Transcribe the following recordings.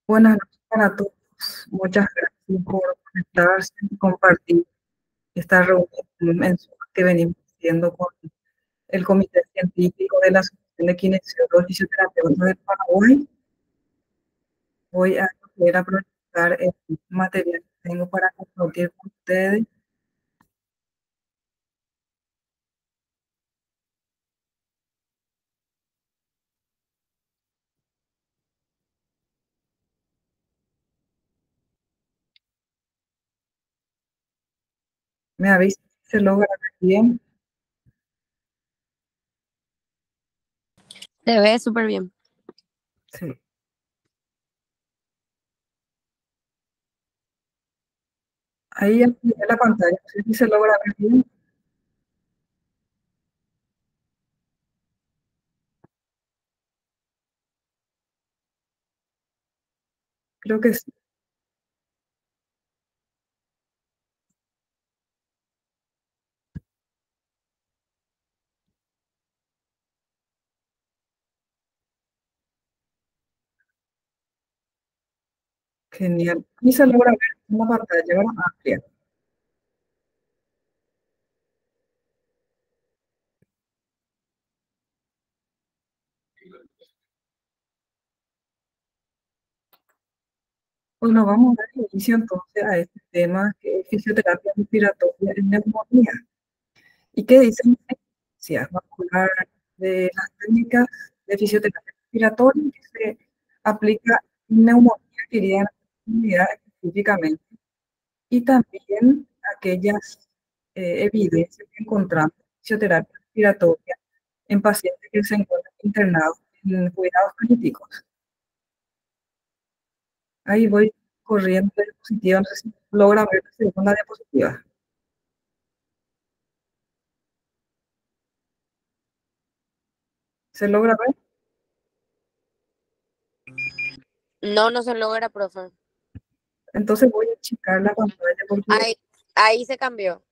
Buenas noches para todos. Muchas gracias por conectarse y compartir esta reunión mensual que venimos haciendo con el Comité Científico de la Asociación de Kinesiólogos y Fisioterapeutas del Paraguay. Voy a poder aprovechar el material que tengo para compartir con ustedes. Me avisa si se logra ver bien. Se ve súper bien. Sí. Ahí amplié la pantalla. No sé si se logra ver bien. Creo que sí. Genial. Y se logra ver una pantalla, ¿verdad? Amplia. Bueno, vamos a dar inicio entonces a este tema que es fisioterapia respiratoria en neumonía. ¿Y qué dicen las evidencias? Vamos a hablar de las técnicas de fisioterapia respiratoria que se aplica en neumonía, quería en la comunidad específicamente, y también aquellas evidencias que encontramos de fisioterapia respiratoria en pacientes que se encuentran internados en cuidados críticos. Ahí voy corriendo de diapositiva, no sé si logra ver la segunda diapositiva. ¿Se logra ver? No, no se logra, profe. Entonces voy a achicar la pantalla porque, Ahí se cambió.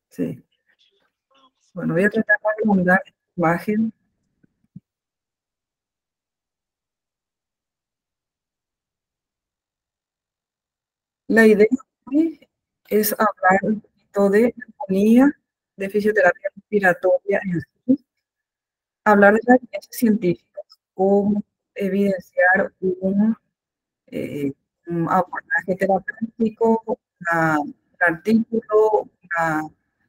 sí. Bueno, voy a tratar de mandar imagen. La idea hoy es hablar un poquito de neumonía, de fisioterapia respiratoria en sí, hablar de las evidencias científicas, cómo evidenciar eh, un abordaje terapéutico, un artículo,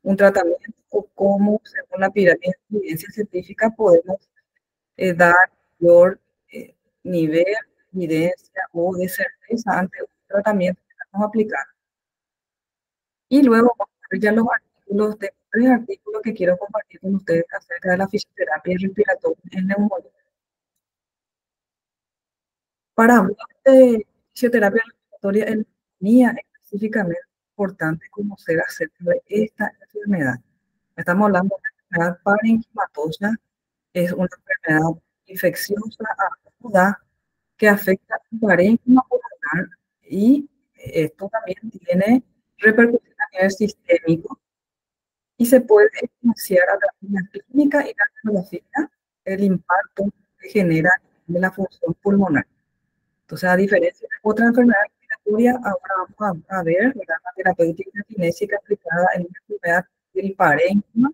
un tratamiento, o cómo, según la pirámide de evidencia científica, podemos dar mayor nivel de evidencia o de certeza ante un tratamiento que estamos aplicando. Y luego vamos a ver ya los artículos, de 3 artículos que quiero compartir con ustedes acerca de la fisioterapia respiratoria en neumonía. Para hablar de fisioterapia respiratoria en neumonía, es específicamente importante conocer acerca de esta enfermedad. Estamos hablando de una enfermedad parenquimatosa, es una enfermedad infecciosa aguda que afecta al parénquima pulmonar y esto también tiene repercusiones a nivel sistémico y se puede evidenciar a través de la clínica y la radiografía el impacto que genera en la función pulmonar. Entonces, a diferencia de otra enfermedad respiratoria, ahora vamos a ver, ¿verdad?, la terapéutica cinésica aplicada en una enfermedad del parénquima,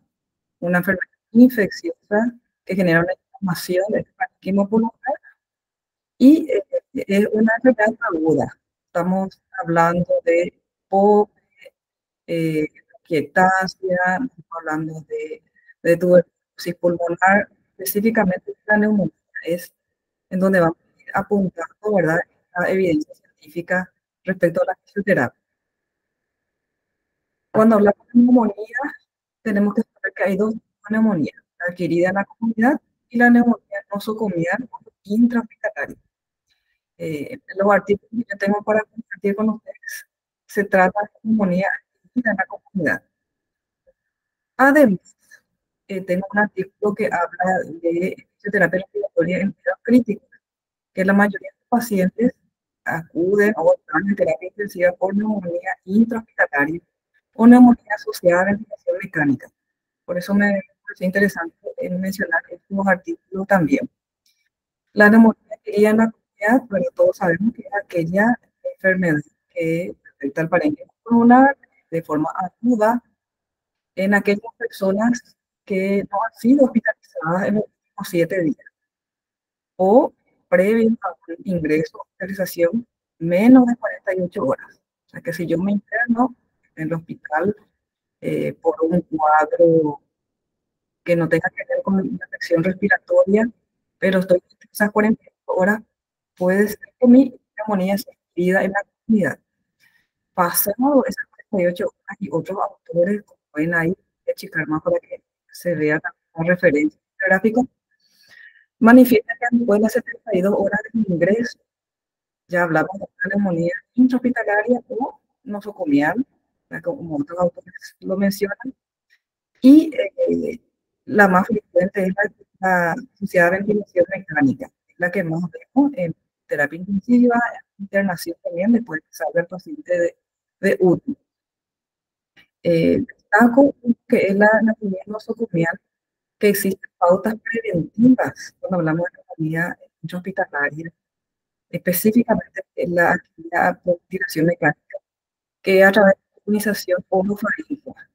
una enfermedad infecciosa que genera una inflamación del parénquima pulmonar y es una enfermedad aguda. Estamos hablando de POC, quietasia, estamos hablando de tuberculosis pulmonar, específicamente la neumonía es en donde vamos a ir apuntando, ¿verdad?, la evidencia científica respecto a la fisioterapia. Cuando hablamos de neumonía, tenemos que saber que hay dos neumonías, la adquirida en la comunidad y la neumonía nosocomial o intrahospitalaria. Los artículos que yo tengo para compartir con ustedes se trata de neumonía adquirida en la comunidad. Además, tengo un artículo que habla de fisioterapia respiratoria en cuidados críticos, que la mayoría de los pacientes acuden o están en terapia intensiva por neumonía intrahospitalaria o neumonía asociada a ventilación mecánica. Por eso me parece interesante mencionar estos artículos también. La neumonía adquirida en la comunidad neumonía, pero todos sabemos que es aquella enfermedad que afecta al parénquima pulmonar de forma aguda en aquellas personas que no han sido hospitalizadas en los últimos 7 días o previo a un ingreso o hospitalización menos de 48 horas. O sea que si yo me interno en el hospital por un cuadro que no tenga que ver con una infección respiratoria, pero estoy en esas 48 horas, puede ser que mi neumonía se expida en la comunidad. Pasado esas 48 horas y otros autores, como pueden ahí checar más para que se vea la referencia gráfica, manifiesta que después de las 72 horas de ingreso, ya hablamos de una neumonía intrahospitalaria o nosocomial, como otros autores lo mencionan, y la más frecuente es la asociada a ventilación mecánica, es la que más vemos en terapia intensiva, en internación también, después que salga el paciente de UTI. Destaco que es la neumonía nosocomial, que existen pautas preventivas cuando hablamos de neumonía intrahospitalaria, específicamente en la ventilación mecánica, que a través de la ionización orofaríngea.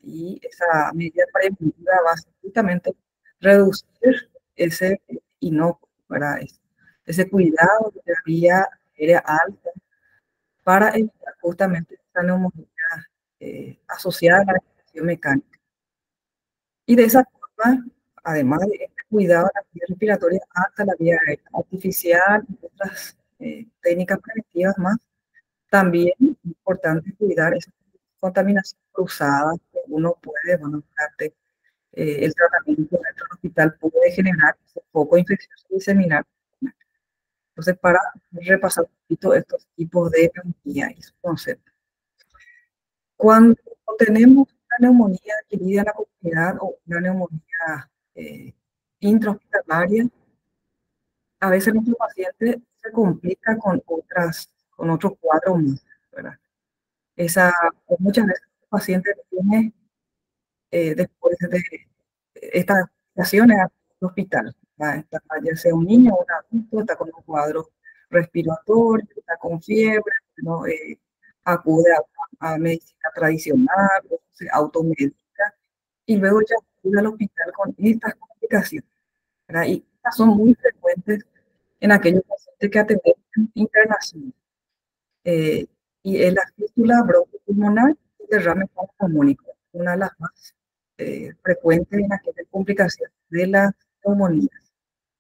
Y esa medida preventiva va a ser justamente reducir ese inocuo, para ese cuidado de la vía aérea alta para evitar justamente esa neumonía asociada a la ventilación mecánica. Y de esa forma, además de este cuidado de la vía respiratoria alta, la vía aérea artificial y otras técnicas preventivas más, también es importante cuidar esa contaminación cruzada que uno puede, bueno, durante el tratamiento dentro del hospital puede generar ese foco infeccioso diseminar. Entonces, para repasar un poquito estos tipos de neumonía y su concepto. Cuando tenemos una neumonía adquirida en la comunidad o una neumonía intrahospitalaria, a veces nuestro paciente se complica con otros cuadros más, ¿verdad? Muchas veces el paciente tiene después de estas complicaciones al hospital, ¿verdad? Ya sea un niño o un adulto, está con un cuadro respiratorio, está con fiebre, ¿no? Acude a medicina tradicional, o se automedica, y luego ya acude al hospital con estas complicaciones, ¿verdad? Y estas son muy frecuentes en aquellos pacientes que atendemos en internación. Y es la fístula broncopulmonar y derrame pulmónico, una de las más frecuentes en aquellas complicaciones de las neumonías,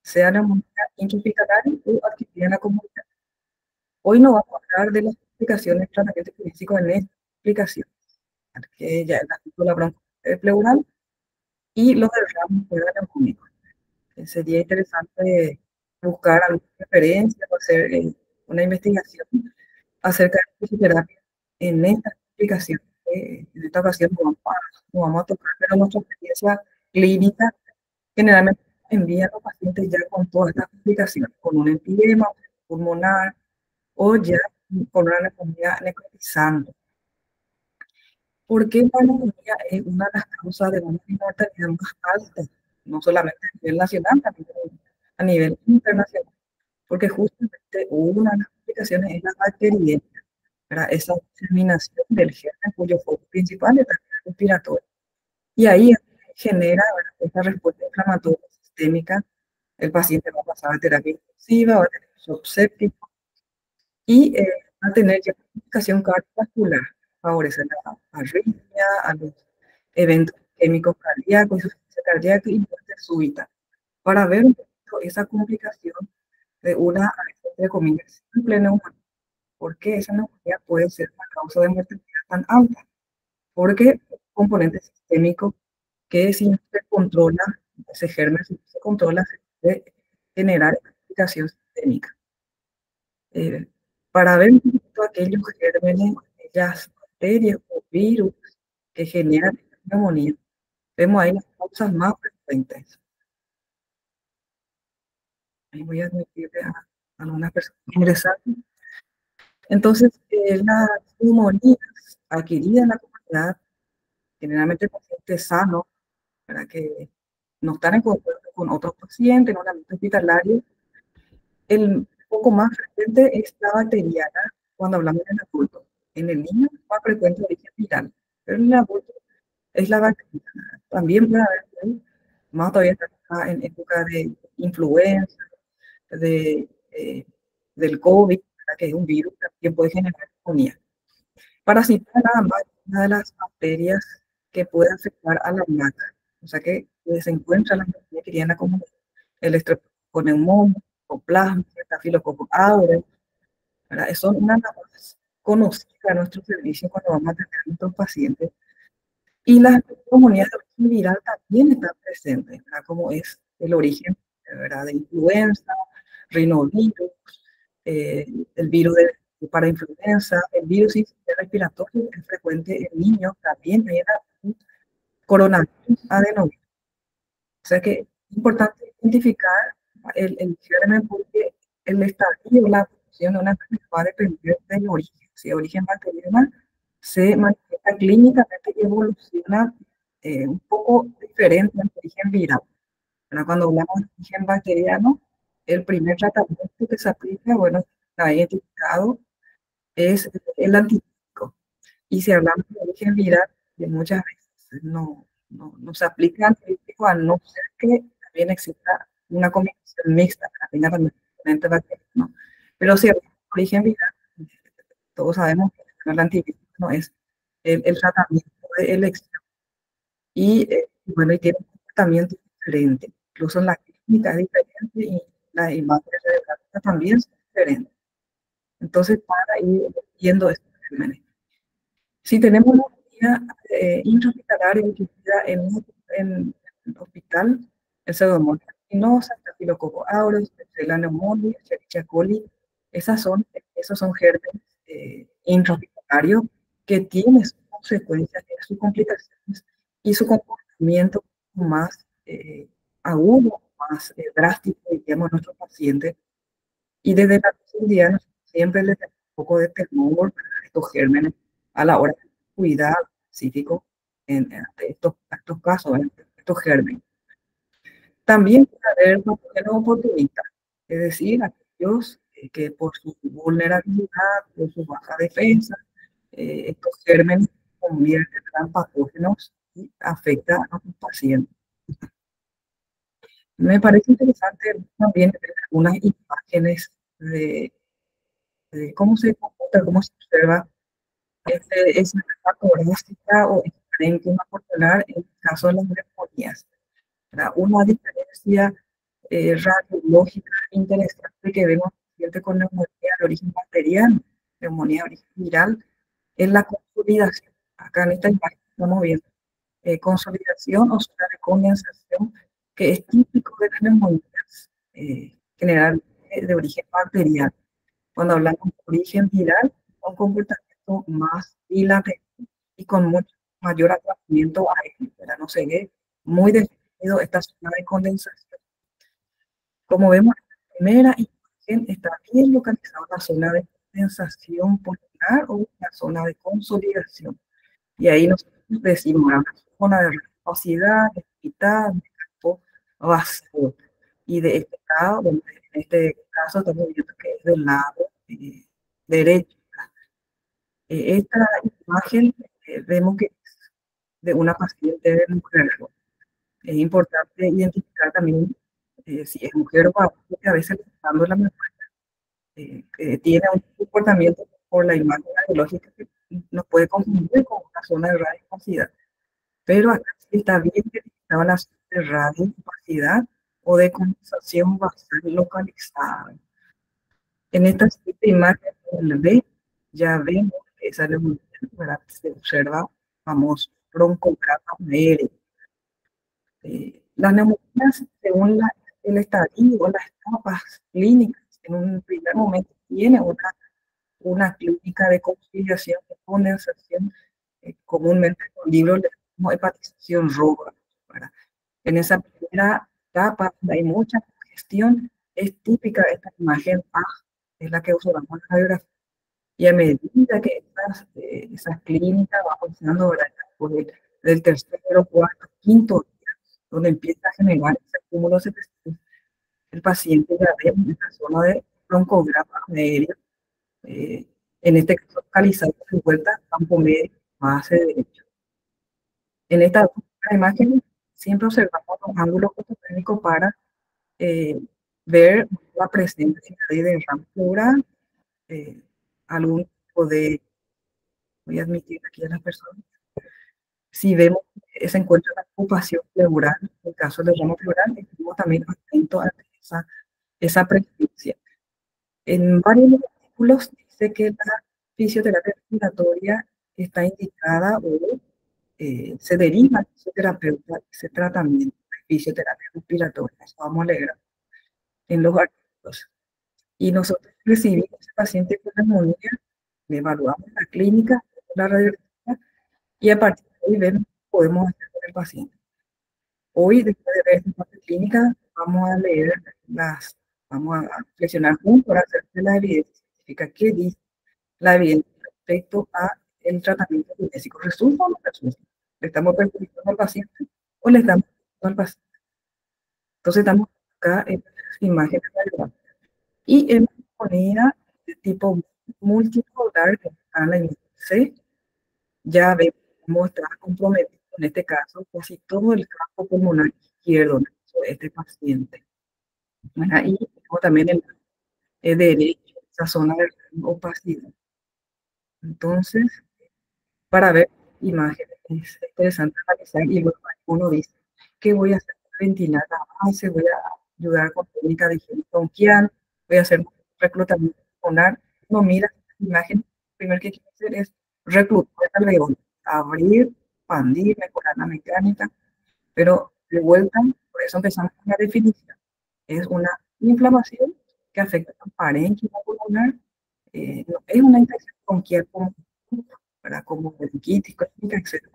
sea neumonía intrahospitalaria o adquirida en la comunidad. Hoy no vamos a hablar de las complicaciones del tratamiento clínico en esta explicación, que ya es la fístula broncopleural y los derrames neumónicos. Sería interesante buscar alguna referencia o hacer una investigación acerca de la fisioterapia en esta explicación. En esta ocasión no vamos a tocar, pero nuestra experiencia clínica generalmente envía a los pacientes ya con todas estas complicaciones, con un empiema pulmonar o ya con una neumonía necrotizante. ¿Por qué la neumonía es una de las causas de una mortalidad más alta? No solamente a nivel nacional, también a nivel internacional. Porque justamente una de las complicaciones es la bacteriemia, ¿verdad? Esa diseminación del germen cuyo foco principal es la respiratoria. Y ahí genera, ¿verdad?, esta respuesta inflamatoria sistémica. El paciente va a pasar a terapia intensiva, va a tener shock séptico y va a tener ya complicación cardiovascular, favorece la arritmia, a los eventos químicos cardíacos, insuficiencia cardíaca y muerte súbita. Para ver un poquito esa complicación de una, entre comillas, simple neumonía. ¿Por qué esa neumonía puede ser la causa de mortalidad tan alta? Porque es un componente sistémico que si no se controla, ese germen, si no se controla, se puede generar complicación sistémica. Para ver un poquito aquellos gérmenes, aquellas bacterias o virus que generan neumonía, vemos ahí las causas más frecuentes. Ahí voy a admitirle a algunas personas ingresantes. Entonces, las neumonías adquiridas en la comunidad, generalmente pacientes sanos, para que no están en contacto con otros pacientes en un ambiente hospitalario, el poco más frecuente es la bacteriana cuando hablamos del adulto. En el niño es más frecuente el origen viral, pero en el adulto es la bacteriana. También puede haber, más todavía está en época de influenza, de, del COVID, ¿verdad? Que es un virus que también puede generar neumonía. Para citar nada más, una de las bacterias que puede afectar a la lata, o sea que se encuentra la bacteria en la comunidad, el Streptococcus pneumoniae, o plasma, Staphylococcus aureus, ¿verdad? Son una de las más conocidas de nuestro servicio cuando vamos a atender a nuestros pacientes. Y las comunidades de origen viral también están presentes, ¿verdad? Como es el origen, ¿verdad? De influenza, rinovirus, el virus para influenza, el virus respiratorio es frecuente en niños, también hay el coronavirus adenovirus. O sea que es importante identificar el germen porque el estadio, la función de una enfermedad va a depender del origen. Si el origen bacteriano se manifiesta clínicamente y evoluciona un poco diferente al origen viral. Pero cuando hablamos de origen bacteriano, el primer tratamiento que se aplica, bueno, está identificado, es el antibiótico. Y si hablamos de origen viral, que muchas veces no se aplica antibiótico a no ser que también exista una combinación mixta que tenga también componente bacteriano. Pero si hablamos de origen viral, todos sabemos que el antibiótico no es el tratamiento de elección. Y bueno, y tiene un comportamiento diferente. Incluso en la clínica es diferente y las imágenes radiográficas también son diferentes. Entonces, para ir viendo estos fenómenos. Si tenemos una unidad intrahospitalaria incluida en el hospital, el Pseudomonas aeruginosa, Staphylococcus aureus, Klebsiella pneumoniae, Escherichia coli, esos son gérmenes intrahospitalarios que tienen sus consecuencias, sus complicaciones y su comportamiento más agudo, más drástico, diríamos, a nuestros pacientes. Y desde la seguridad siempre les da un poco de temor a estos gérmenes a la hora de cuidar específico en estos casos, en estos gérmenes. También puede haber patógenos oportunistas, es decir, aquellos que por su vulnerabilidad, por su baja defensa, estos gérmenes convierten en patógenos y afectan a los pacientes. Me parece interesante también ver algunas imágenes de cómo se comporta, cómo se observa esa patológica o parénquima corporal en el caso de las neumonías. Una diferencia radiológica interesante que vemos pacientes con neumonía de origen bacteriano, neumonía de origen viral, es la consolidación. Acá en esta imagen estamos viendo consolidación o zona de condensación, que es típico de las neumonías generalmente de origen bacteriano. Cuando hablamos de origen viral, un comportamiento más dilatado y con mucho mayor atrapamiento aéreo, ¿verdad? No se ve muy definido esta zona de condensación. Como vemos en la primera imagen, está bien localizada la zona de condensación pulmonar o la zona de consolidación. Y ahí nosotros decimos una zona de opacidad, de mitad, de campo vacío. Y de este lado, bueno, en este caso estamos viendo que es del lado derecho. Esta imagen vemos que es de una paciente de mujer. Es importante identificar también si es mujer o varón, porque a veces dando la memoria tiene un comportamiento por la imagen radiológica que nos puede confundir con una zona de radiocapacidad. Pero acá sí está bien identificada la zona de radiocapacidad o de condensación basal localizada. En esta imagen del B ya vemos que esa neumonía, ¿verdad? Se observa famoso broncograma aéreo. Las neumonías, según el estadio o las etapas clínicas, en un primer momento tiene una clínica de consolidación, de condensación, comúnmente en los libros le llamamos hepatización roja. ¿Verdad? En esa primera etapa, hay mucha congestión, es típica de esta imagen A, es la que observamos en la radiografía. Y a medida que esas clínicas van funcionando, ¿verdad? Pues del tercero, cuarto, quinto día, donde empieza a generar ese cúmulo secreción, el paciente ya ve en esta zona de broncograma aéreo, en este caso localizado de vuelta a campo medio, base derecho. En esta imagen siempre observamos los ángulos fototécnicos para ver la presencia de derrame pleural, algún tipo de, voy a admitir aquí a las personas, si vemos que se encuentra la ocupación pleural, en el caso del derrame pleural, estamos también atentos a esa presencia. En varios artículos dice que la fisioterapia respiratoria está indicada o se deriva al fisioterapeuta ese tratamiento de fisioterapia respiratoria. Eso vamos a leer en los artículos. Y nosotros recibimos ese paciente con neumonía, le evaluamos la clínica, la radiografía, y a partir de ahí vemos qué podemos hacer con el paciente. Hoy, después de ver esta parte clínica, vamos a leer vamos a reflexionar juntos para hacer la evidencia científica. ¿Qué dice la evidencia respecto a el tratamiento kinésico? ¿Resulta o no resulta? ¿Le estamos perjudicando al paciente o le estamos perjudicando al paciente? Entonces estamos acá en las imágenes radiográficas. Y en neumonía de tipo multipolar, que está en la imagen C, ya vemos cómo está comprometido, en este caso, casi todo el campo pulmonar izquierdo de este paciente. Bueno, y tenemos también el derecho, esa zona de opacidad. Entonces, para ver imágenes es interesante analizar y luego uno dice, ¿qué voy a hacer? Ventilar la base, voy a ayudar con técnica de higiene bronquial, voy a hacer reclutamiento pulmonar. No mira imágenes, lo primero que quiero hacer es reclutar el alveolo, abrir, expandir, mejorar la mecánica, pero de vuelta, por eso empezamos con la definición. Es una inflamación que afecta al parénquima pulmonar, no es una infección bronquial como bronquitis crónica, etc.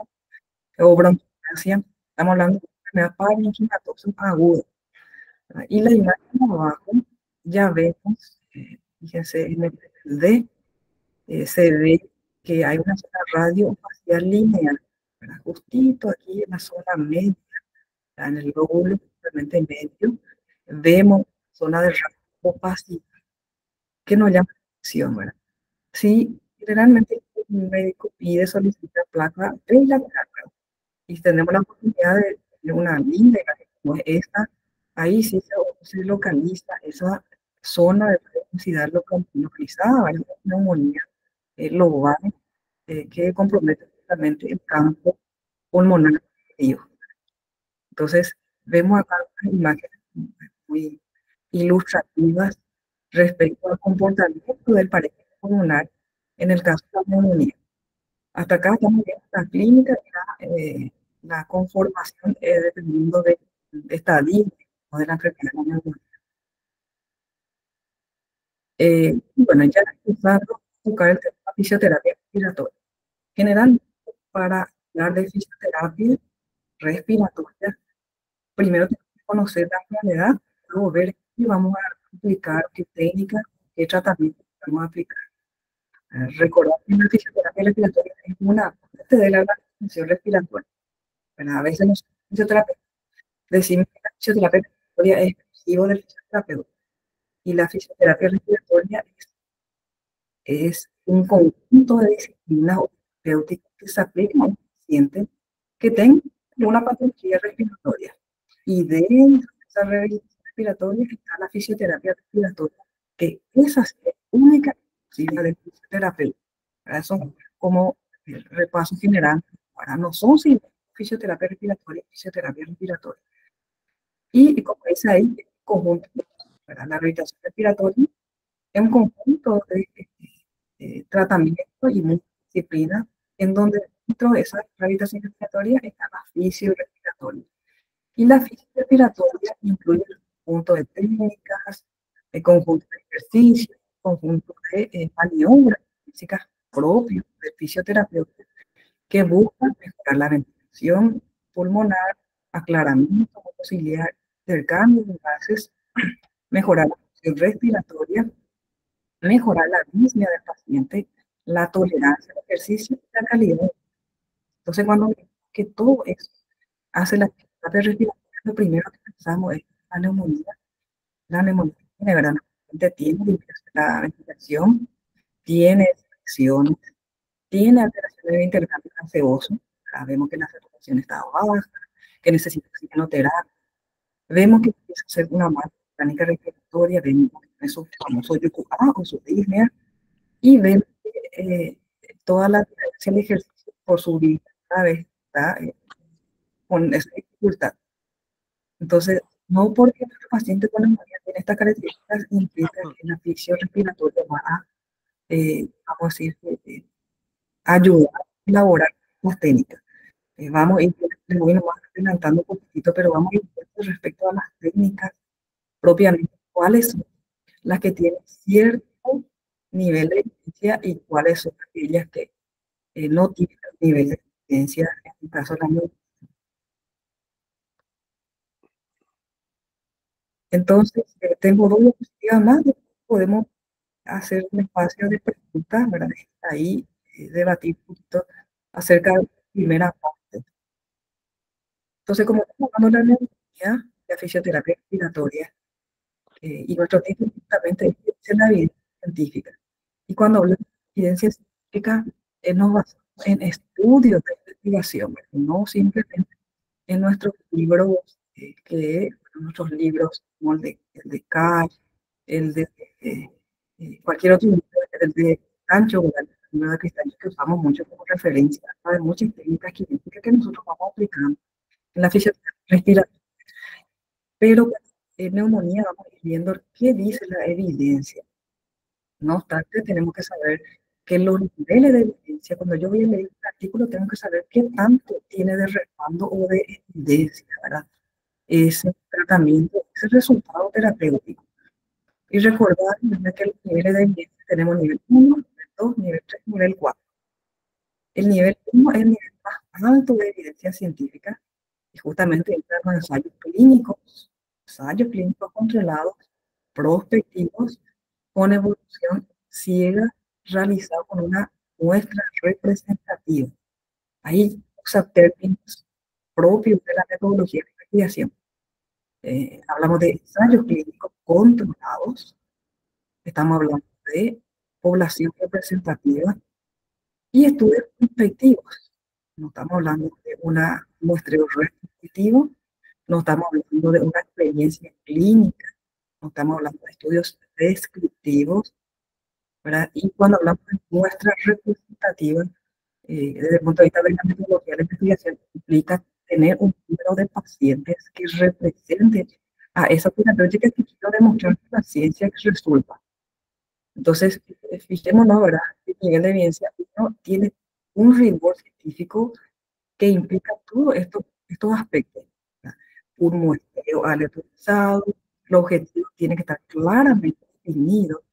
O bronquitis, estamos hablando de una enfermedad parenquimatosa aguda. Y la imagen abajo ya vemos, fíjense, en el D se ve que hay una zona radiofacial lineal, justito aquí en la zona media, en el lóbulo realmente medio, vemos zona de radiofacial que nos llama la atención, ¿verdad? Sí, generalmente un médico pide, solicita placa trilateral, y tenemos la oportunidad de tener una linda imagen como esta, ahí sí se localiza esa zona de densidad localizada, ¿vale? Neumonía lobar, que compromete totalmente el campo pulmonar medio. Entonces, vemos acá unas imágenes muy ilustrativas respecto al comportamiento del parénquima pulmonar en el caso de la neumonía. Hasta acá estamos viendo la clínica y la conformación dependiendo de estadio de la enfermedad de la neumonía. Bueno, ya empezando a tocar el tema de la fisioterapia respiratoria. Generalmente, para hablar de fisioterapia respiratoria, primero tenemos que conocer la enfermedad, luego ver qué vamos a aplicar, qué técnica, qué tratamiento vamos a aplicar. Recordar que la fisioterapia respiratoria es una parte de la función respiratoria. Bueno, a veces los fisioterapeutas decimos que la fisioterapia respiratoria es exclusivo del fisioterapeuta y la fisioterapia respiratoria es un conjunto de disciplinas terapéuticas que se aplican a un paciente que tenga una patología respiratoria. Y dentro de esa rehabilitación respiratoria está la fisioterapia respiratoria, que esa es única disciplina del fisioterapeuta. Eso como el repaso general. Ahora, no son fisioterapia respiratoria y fisioterapia respiratoria. Y como dice ahí, conjunto, la rehabilitación respiratoria es un conjunto de tratamiento y multidisciplina en donde dentro de esa rehabilitación respiratoria está la fisiorespiratoria. Y la fisiorespiratoria incluye el conjunto de técnicas, el conjunto de ejercicios, el conjunto de maniobras físicas propias del fisioterapeuta que buscan mejorar la ventilación pulmonar, aclaramiento auxiliar, intercambio de gases, mejorar la función respiratoria, mejorar la disnea del paciente, la tolerancia al ejercicio y la calidad. Entonces, cuando vemos que todo eso hace la terapia respiratoria, lo primero que pensamos es la neumonía tiene gran paciente tiene la ventilación, tiene infecciones, tiene alteraciones de intercambio gaseoso, vemos que la saturación está baja, que necesita oxigenoterapia, vemos que empieza a hacer una mala mecánica respiratoria, vemos que tiene su famoso UQA o su disnea, y vemos que toda la diferencia del ejercicio por su vida cada vez está con esa dificultad. Entonces, no porque el paciente con neumonía tiene estas características implica que la asfixia respiratoria va a, vamos a decir, ayudar a elaborar las técnicas. Vamos a ir, les voy nomás adelantando un poquitito, pero vamos a ir respecto a las técnicas propiamente, cuáles son las que tienen cierto nivel de evidencia y cuáles son aquellas que no tienen nivel de evidencia, en este caso la neumonía. Entonces, tengo dos diapositivas más, podemos hacer un espacio de preguntas, ¿verdad? Ahí debatir un poquito acerca de la primera parte. Entonces, como estamos hablando de la neumonía, la fisioterapia respiratoria, y nuestro título justamente es la evidencia científica. Y cuando hablamos de evidencia científica, nos basamos en estudios de investigación, ¿verdad? No simplemente en nuestros libros, nuestros libros como el de Cash, el de cualquier otro libro, el de Sancho, el libro de Cristianos que usamos mucho como referencia, hay muchas técnicas quirúrgicas que nosotros vamos aplicando en la fisioterapia respiratoria. Pero en neumonía vamos a ir viendo qué dice la evidencia. No obstante, tenemos que saber que los niveles de evidencia, cuando yo voy a leer un artículo, tengo que saber qué tanto tiene de respaldo o de evidencia, ¿verdad? Ese tratamiento, ese resultado terapéutico. Y recordar que los niveles de evidencia tenemos nivel 1, nivel 2, nivel 3, nivel 4. El nivel 1 es el nivel más alto de evidencia científica y justamente entran los ensayos clínicos controlados, prospectivos, con evolución ciega, realizado con una muestra representativa. Ahí usa términos propios de la metodología de investigación. Hablamos de ensayos clínicos controlados, estamos hablando de población representativa y estudios prospectivos. No estamos hablando de un muestreo representativo, no estamos hablando de una experiencia clínica, no estamos hablando de estudios descriptivos, ¿verdad? Y cuando hablamos de muestras representativas, desde el punto de vista de la metodología de la investigación, implica tener un número de pacientes que representen a esa terapéutica que quiero demostrar que la ciencia que resulta. Entonces, fijémonos, ¿verdad? El nivel de evidencia uno tiene un rigor científico que implica todos estos aspectos, ¿verdad? Un muestreo aleatorizado, el objetivo tiene que estar claramente definido,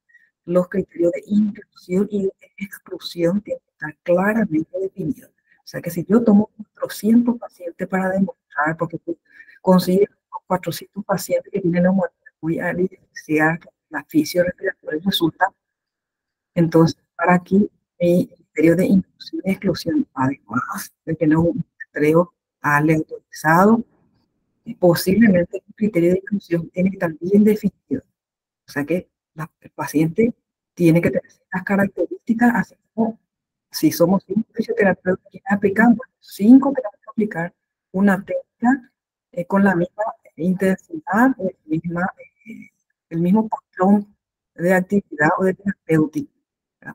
los criterios de inclusión y de exclusión tienen que estar claramente definidos. O sea que si yo tomo 400 pacientes para demostrar, porque tú consigues 400 pacientes que tienen neumonía, voy a evidenciar que la fisio respiratoria resulta, entonces para aquí mi criterio de inclusión y exclusión, además de que no es un muestreo aleatorizado, posiblemente el criterio de inclusión tiene que estar bien definido. O sea que el paciente tiene que tener ciertas características, así como si somos 5 fisioterapeutas que aplicamos, 5 tenemos que aplicar una técnica con la misma intensidad, el mismo patrón de actividad o de terapéutica.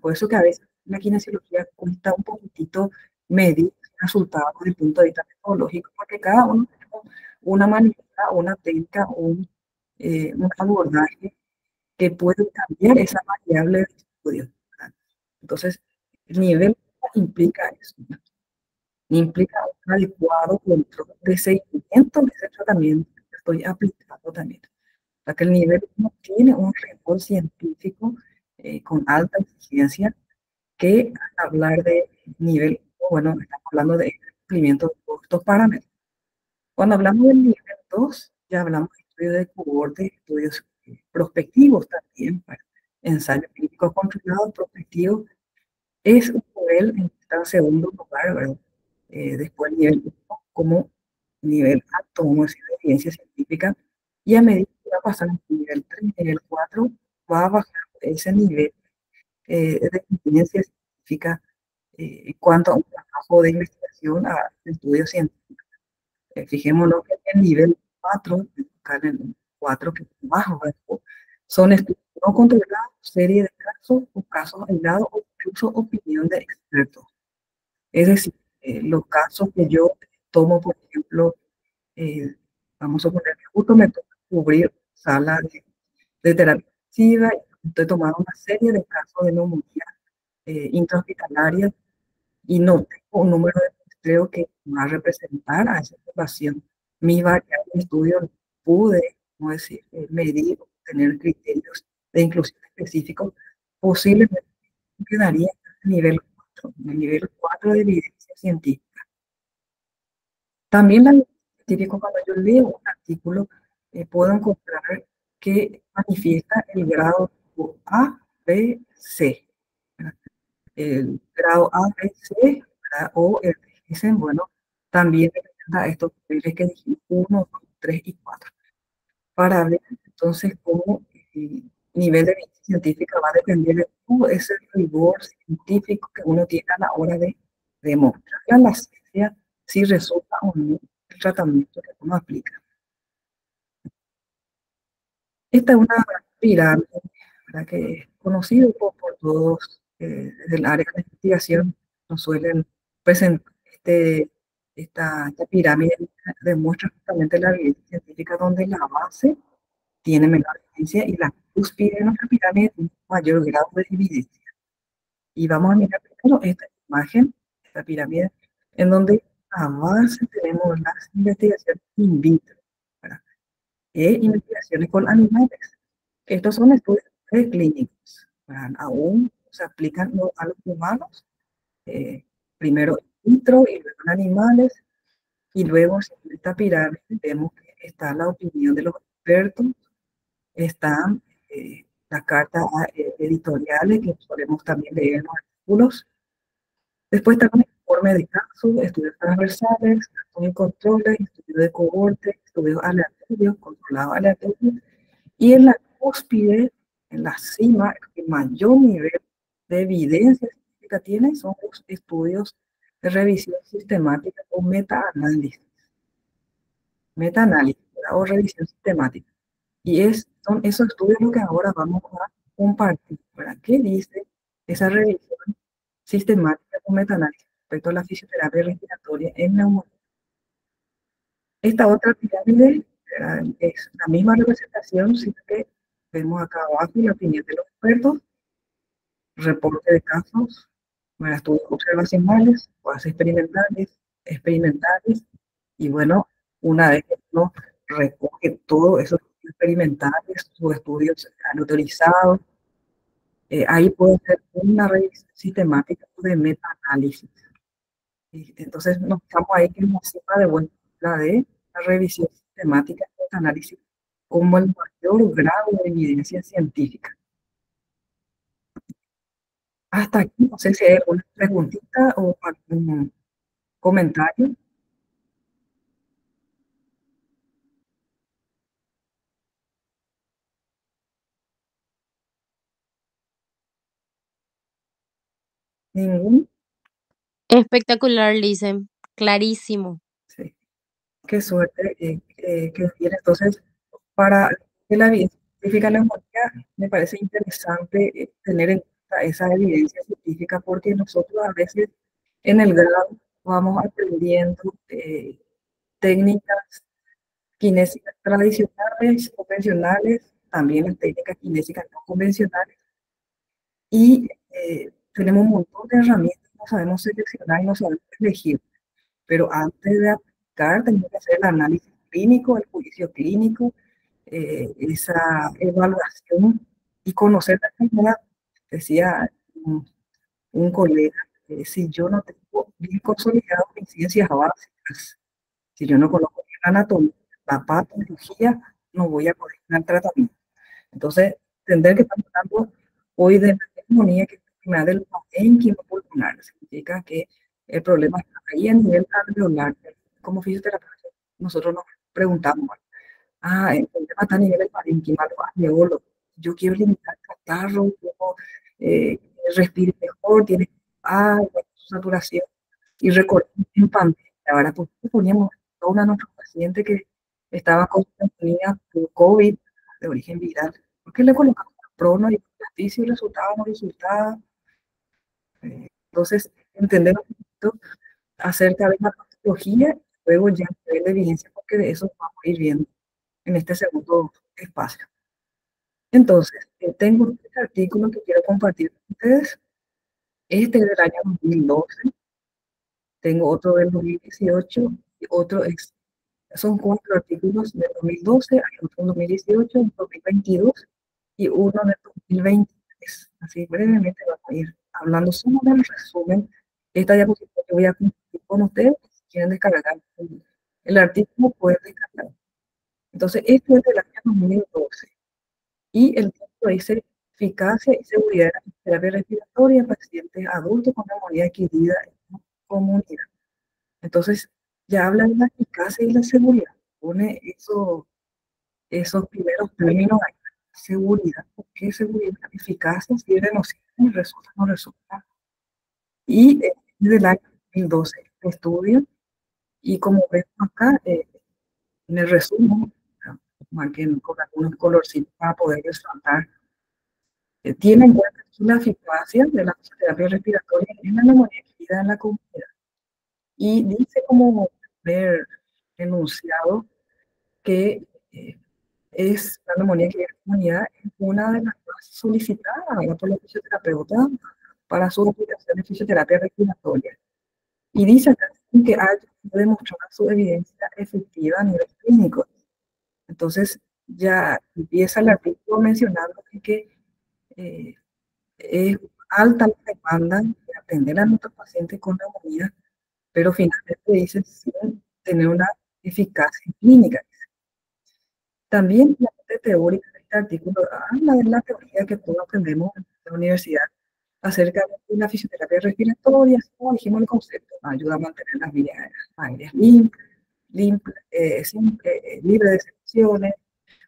Por eso que a veces la kinesiología cuesta un poquitito medir resultados desde el punto de vista metodológico, porque cada uno tiene una manera, una técnica, un abordaje que puede cambiar esa variable de estudio. Entonces, el nivel implica eso, implica un adecuado control de seguimiento de ese tratamiento que estoy aplicando también. O sea, que el nivel 1 tiene un rigor científico con alta eficiencia, que al hablar de nivel 1, bueno, estamos hablando de cumplimiento de todos estos parámetros. Cuando hablamos del nivel 2, ya hablamos de estudios de cohorte, estudios prospectivos también, para ensayos clínicos controlados, prospectivos. Es un nivel en que está en segundo lugar, ¿verdad? Después el nivel 1 como nivel alto, vamos a decir, de evidencia científica, y a medida que va pasando el nivel 3, nivel 4, vamos va a bajar ese nivel de evidencia científica en cuanto a un trabajo de investigación a estudios científicos. Fijémonos que en el nivel 4, acá en el 4 que es bajo, ¿verdad? Son estudios no controlados, serie de casos o casos aislados o incluso opinión de expertos. Es decir, los casos que yo tomo, por ejemplo, eh, vamos a poner que justo me toca cubrir sala de terapia intensiva y estoy tomando una serie de casos de neumonía intrahospitalaria y no tengo un número de muestreo que va a representar a esa población. Mi variable de estudio no pude, como decir, medir o tener criterios de inclusión específicos, posiblemente quedaría en el nivel 4 de evidencia científica. También la evidencia científica, cuando yo leo un artículo, puedo encontrar que manifiesta el grado A, B, C. ¿Verdad? El grado A, B, C, ¿verdad? O el que dicen, bueno, también representa estos niveles que dijimos, 1, 2, 3 y 4. Para ver entonces cómo el nivel de evidencia científica va a depender de todo ese rigor científico que uno tiene a la hora de demostrar a la ciencia si resulta o no el tratamiento que uno aplica. Esta es una pirámide, ¿verdad? Que es conocida por todos desde el área de la investigación. Nos suelen presentar esta pirámide, demuestra justamente la evidencia científica donde la base tiene menor evidencia y la cúspide de nuestra pirámide tiene mayor grado de evidencia. Y vamos a mirar primero esta imagen, esta pirámide, en donde a base tenemos las investigaciones in vitro, ¿verdad? Investigaciones con animales. Estos son estudios preclínicos, ¿verdad? Aún se aplican a los humanos, primero in vitro y luego en animales, y luego en esta pirámide vemos que está la opinión de los expertos, están las cartas editoriales que solemos también leer en los artículos. Después están los informes de casos, estudios transversales, casos y controles, estudios de cohorte, estudios aleatorios, controlados aleatorios. Y en la cúspide, en la cima, el mayor nivel de evidencia científica tiene son los estudios de revisión sistemática o meta-análisis. Meta-análisis o revisión sistemática. Y son esos estudios los que ahora vamos a compartir. ¿Verdad? ¿Qué dice esa revisión sistemática o metaanálisis respecto a la fisioterapia respiratoria en neumonía? Esta otra pirámide es la misma representación, sino que vemos acá abajo la opinión de los expertos, reporte de casos, estudios observacionales, fases experimentales, y bueno, una vez que uno recoge todo esos experimentales, sus estudios autorizados, ahí puede ser una revisión sistemática de metaanálisis. Entonces nos estamos ahí que nos sirva de vuelta la de la revisión sistemática de metaanálisis como el mayor grado de evidencia científica. Hasta aquí, no sé si hay alguna preguntita o algún comentario. Ningún. Espectacular, Lice. Clarísimo. Sí. Qué suerte que tiene. Entonces, para la evidencia científica en la neumonía, me parece interesante tener en cuenta esa evidencia científica porque nosotros a veces en el grado vamos aprendiendo técnicas kinésicas tradicionales, convencionales, también las técnicas kinésicas no convencionales, y tenemos un montón de herramientas, no sabemos seleccionar y no sabemos elegir, pero antes de aplicar tenemos que hacer el análisis clínico, el juicio clínico, esa evaluación y conocer la enfermedad. Decía un colega, si yo no tengo bien consolidado mis ciencias básicas, si yo no conozco bien la anatomía, la patología, no voy a poder dar tratamiento. Entonces, entender que estamos hablando hoy de la neumonía, que es la enfermedad del parénquima pulmonar, significa que el problema está ahí a nivel alveolar. Como fisioterapeuta, nosotros nos preguntamos, el problema está a nivel del parénquima, los alveolos. Yo quiero limitar tarro, cómo respire mejor, tiene saturación. Y recordé en pandemia, ahora pues poníamos a una de nuestros pacientes que estaba con tenía COVID de origen viral, porque le colocamos prono y el resultado no resultaba. Entonces, entender un poquito acerca de la patología, luego ya ver la evidencia, porque de eso vamos a ir viendo en este segundo espacio. Entonces, tengo un artículo que quiero compartir con ustedes. Este es del año 2012, tengo otro del 2018 y otro son 4 artículos del 2012, hay otro en 2018, en 2022 y uno del 2023. Así brevemente vamos a ir hablando solo del resumen. Esta diapositiva que voy a compartir con ustedes, si quieren descargar el artículo, pueden descargar. Entonces, este es del año 2012 y el título dice eficacia y seguridad de la terapia respiratoria en pacientes adultos con neumonía adquirida en comunidad. Entonces, ya habla de la eficacia y la seguridad. Pone esos primeros términos ahí. Seguridad. ¿Por qué seguridad? Eficacia, sirve, no sirve, resulta, no resulta. Y desde el año 2012 este estudio, y como vemos acá, en el resumen, marquen con algunos colorcitos para poder resaltar, tiene en cuenta la eficacia de la fisioterapia respiratoria en la neumonía adquirida en la comunidad. Y dice como primer enunciado que es la neumonía adquirida en la comunidad, es una de las más solicitadas por los fisioterapeutas para su aplicación de fisioterapia respiratoria. Y dice acá que ha demostrado su evidencia efectiva a nivel clínico. Entonces, ya empieza el artículo mencionando que es alta la demanda de atender a nuestros pacientes con neumonía, pero finalmente dice sin tener una eficacia clínica. También la parte teórica de este artículo habla de la teoría que todos aprendemos en la universidad acerca de la fisioterapia respiratoria, como dijimos el concepto, ayuda a mantener las vías aéreas limpias, libres de secciones,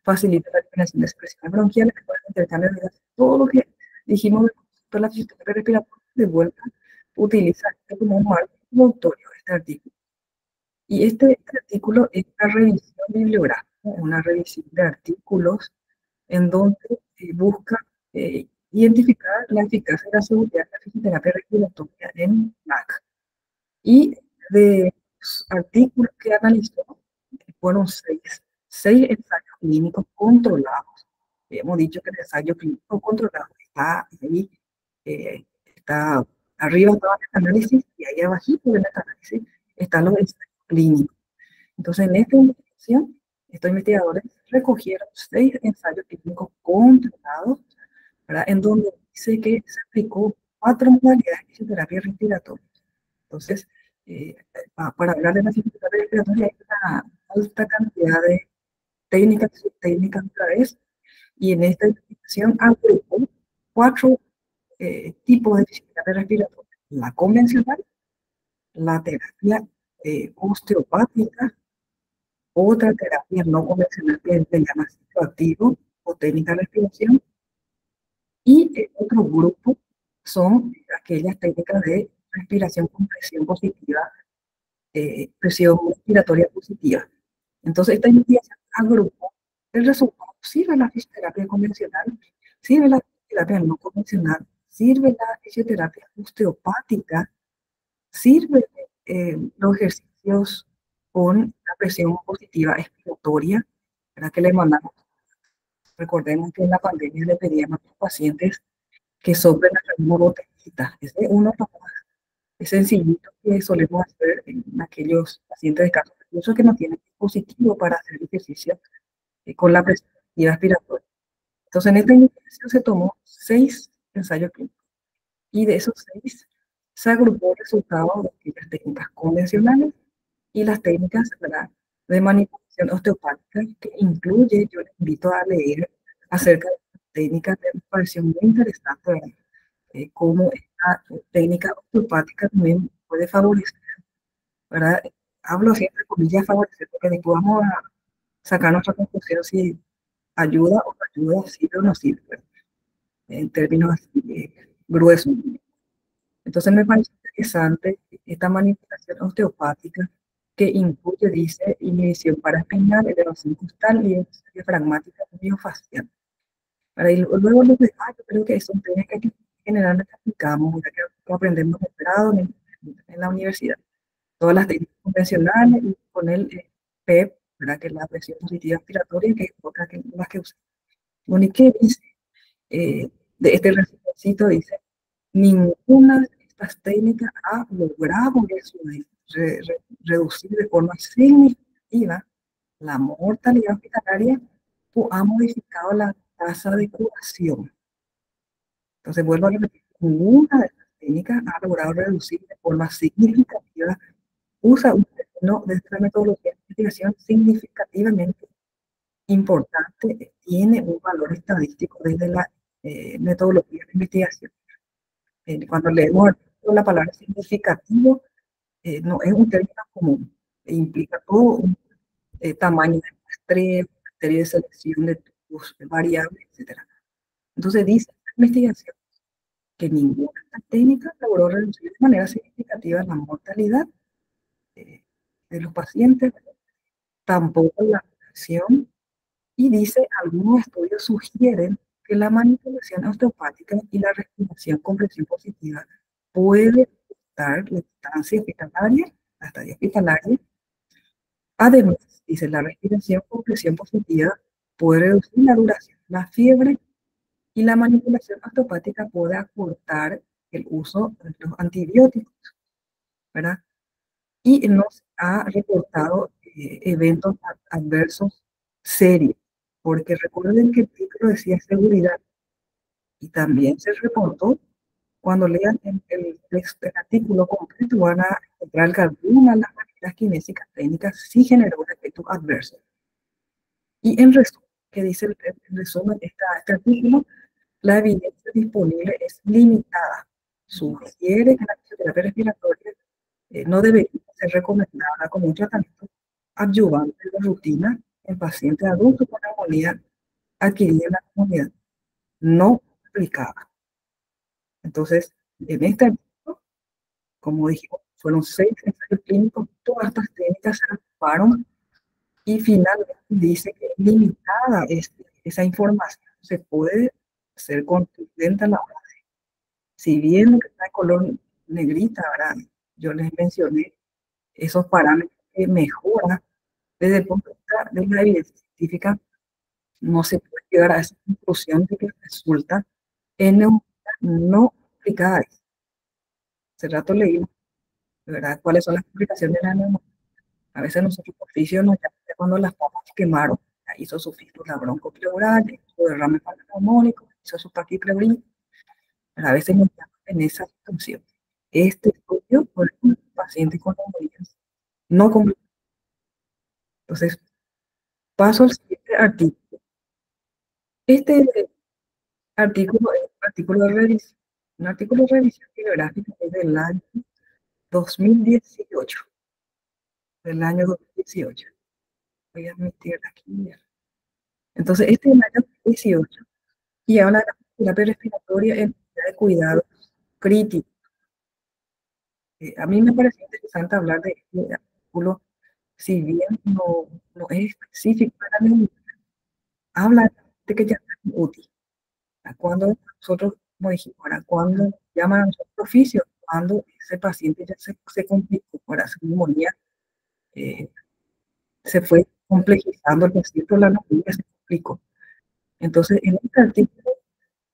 facilita la eliminación de secreciones bronquiales, mejora el intercambio de gases, todo lo que dijimos del concepto de la fisioterapia respiratoria, de vuelta utiliza como un marco introductorio este artículo. Y este artículo es una revisión bibliográfica, una revisión de artículos en donde busca identificar la eficacia y la seguridad de la fisioterapia respiratoria en NAC. Y de los artículos que analizó, fueron seis ensayos clínicos controlados. Hemos dicho que el ensayo clínico controlado está ahí, está arriba de el análisis y ahí abajito del análisis están los ensayos clínicos. Entonces, en esta investigación, estos investigadores recogieron 6 ensayos clínicos controlados, ¿verdad? En donde dice que se aplicó 4 modalidades de fisioterapia respiratoria. Entonces, para hablar de la fisioterapia respiratoria hay una alta cantidad de técnicas y subtécnicas otra vez, y en esta investigación agrupó 4 tipos de fisioterapia respiratoria: la convencional, la terapia osteopática, otra terapia no convencional que se llama psicoactivo o técnica de respiración, y el otro grupo son aquellas técnicas de respiración con presión positiva, presión respiratoria positiva. Entonces, esta investigación agrupó el resultado. ¿Sirve la fisioterapia convencional? ¿Sirve la fisioterapia no convencional? ¿Sirve la fisioterapia osteopática? ¿Sirve los ejercicios con la presión positiva expiratoria? ¿Verdad que le mandamos? Recordemos que en la pandemia le pedíamos a los pacientes que soplen la misma botellita. Ese es uno es sencillito que solemos hacer en aquellos pacientes de casos incluso que no tienen dispositivo para hacer ejercicio con la presión expiratoria. Entonces, en esta investigación se tomó 6 ensayos clínicos y de esos 6 se agrupó el resultado de las técnicas convencionales y las técnicas, ¿verdad?, de manipulación osteopática, que incluye, yo les invito a leer acerca de las técnicas, me pareció muy interesante, ¿verdad? Cómo esta técnica osteopática también puede favorecer, ¿verdad? Hablo así entre comillas favorecer, porque después vamos a sacar nuestra conclusión si ayuda o no ayuda, sirve o no sirve. en términos así, gruesos. Entonces me parece interesante esta manipulación osteopática que incluye, dice, inhibición paraespinal, elevación costal y diafragmática miofacial. Y luego los demás, yo creo que son técnicas que generalmente aplicamos, ya que aprendemos en el grado, en la universidad. Todas las técnicas convencionales y con el PEP, ¿verdad? Que es la presión positiva expiratoria, que es otra que las que usamos. Monique dice, de este recito dice, ninguna de estas técnicas ha logrado reducir de forma significativa la mortalidad hospitalaria o ha modificado la tasa de curación. Entonces, vuelvo a repetir, ninguna de estas técnicas ha logrado reducir de forma significativa, usa un término desde la metodología de investigación significativamente importante, tiene un valor estadístico desde la metodología de investigación. Cuando leemos la palabra significativo, no es un término común, implica todo un tamaño de muestreo, serie de selección de tipos variables, etc. Entonces dice la investigación que ninguna de estas técnicas logró reducir de manera significativa la mortalidad de los pacientes, tampoco la curación, y dice algunos estudios sugieren que la manipulación osteopática y la respiración con presión positiva puede afectar la estancia hospitalaria, la estadía hospitalaria. Además, dice, la respiración con presión positiva puede reducir la duración de la fiebre y la manipulación osteopática puede acortar el uso de los antibióticos, ¿verdad? Y no se ha reportado eventos adversos serios, porque recuerden que el título decía seguridad y también se reportó, cuando lean el artículo completo van a encontrar que algunas de las maneras kinésicas técnicas sí generó un efecto adverso. Y en resumen, que dice en resumen este artículo, la evidencia disponible es limitada. Sugiere que la fisioterapia respiratoria no debería ser recomendada como un tratamiento adyuvante de rutina en pacientes adultos con neumonía adquirida en la comunidad, no aplicada. Entonces, en este artículo, como dijimos, fueron 6 ensayos clínicos, todas estas técnicas se agruparon y finalmente dice que limitada esa información se puede ser contundente a la hora de, si bien lo que está en color negrita, ¿verdad? Yo les mencioné esos parámetros que mejoran desde el punto de vista de la evidencia científica, no se puede llegar a esa conclusión de que resulta en neumonía no aplicadas. Hace rato leímos, ¿verdad?, cuáles son las complicaciones de la neumonía. A veces nosotros por oficio nos llaman cuando las papas quemaron, hizo su fístula broncopleural, su derrame paraneumónico, hizo su paquipleurita, pero a veces nos llaman en esa situación. Este estudio fue un paciente con neumonías no complicadas. Entonces, paso al siguiente artículo. Este artículo es un artículo de revisión. Un artículo de revisión bibliográfica es del año 2018. Del año 2018. Voy a meter aquí. Entonces, este es el año 2018 y habla de la terapia respiratoria en de cuidados críticos. A mí me parece interesante hablar de este artículo, si bien no es específico para mí, habla de que ya es útil. Cuando nosotros, como dijimos, cuando llaman a nosotros oficio, cuando ese paciente ya se complicó por su neumonía, se fue complejizando el paciente, la neumonía se complicó. Entonces, en este artículo,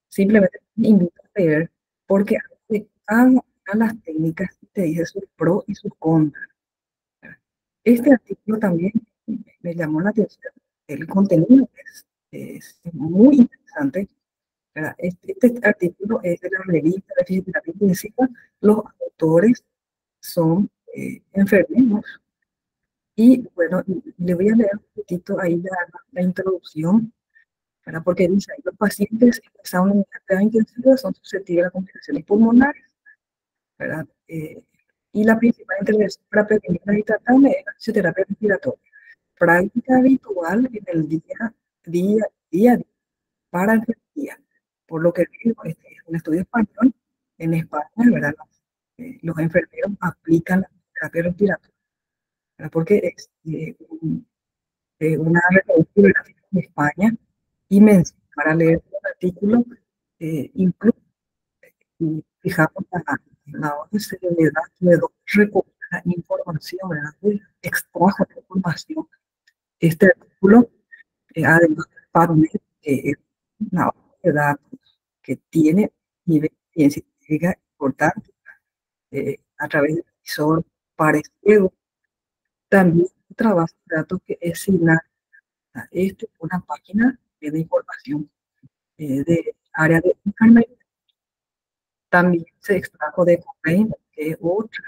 simplemente te invito a leer, porque de cada una de las técnicas te dice sus pros y sus contras. Este artículo también me llamó la atención. El contenido es muy interesante. Este artículo es de la revista de Fisioterapia Intensiva. Los autores son enfermeros. Y bueno, le voy a leer un poquitito ahí la introducción, porque dice, los pacientes ingresados en terapia intensiva son susceptibles a complicaciones pulmonares, ¿verdad? Y la principal intervención para prevenirlas y tratarlas es la fisioterapia respiratoria, práctica habitual en el día a día para enfermería, por lo que veo, este es un estudio español. En España, ¿verdad? Los enfermeros aplican la terapia respiratoria, ¿verdad? Porque es una referencia bibliográfica de España y menciona, para leer el artículo, incluso y fijamos la OMS le da de dónde recopila información, ¿verdad? Extrajo la información. Este artículo, además de PubMed, es una base de datos que tiene nivel de ciencia científica importante, a través del visor parecido. También otra base de datos que es SINAC. Esta es una página de información de área de enfermería. También se extrajo de Cochrane, que es otra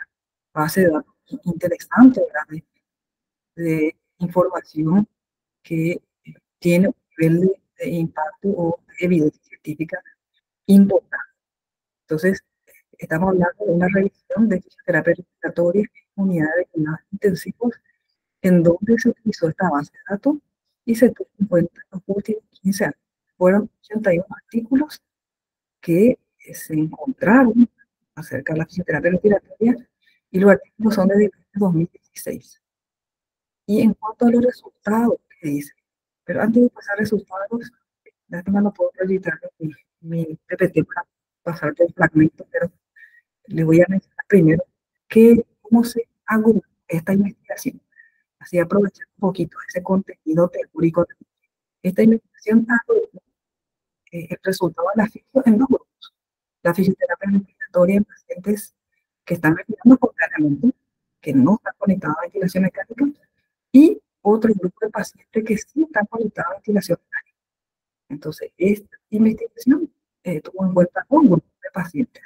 base de datos interesante, ¿verdad? De información que tiene un nivel de impacto o de evidencia científica importante. Entonces, estamos hablando de una revisión de fisioterapia respiratoria en unidades de cuidados intensivos, en donde se utilizó esta base de datos y se tuvo en cuenta los últimos 15 años. Fueron 81 artículos que se encontraron acerca de la fisioterapia respiratoria y los artículos son de 2016. Y en cuanto a los resultados que dice, pero antes de pasar a resultados, lástima no puedo proyectar mi PPT para pasar por fragmentos, pero les voy a mencionar primero cómo se hago esta investigación. Así aprovechar un poquito ese contenido teórico. Esta investigación el resultado de la fisios en dos grupos. La fisioterapia respiratoria en pacientes que están respirando espontáneamente, que no están conectados a ventilación mecánica, y otro grupo de pacientes que sí están conectados a ventilación mecánica. Entonces, esta investigación tuvo en cuenta un grupo de pacientes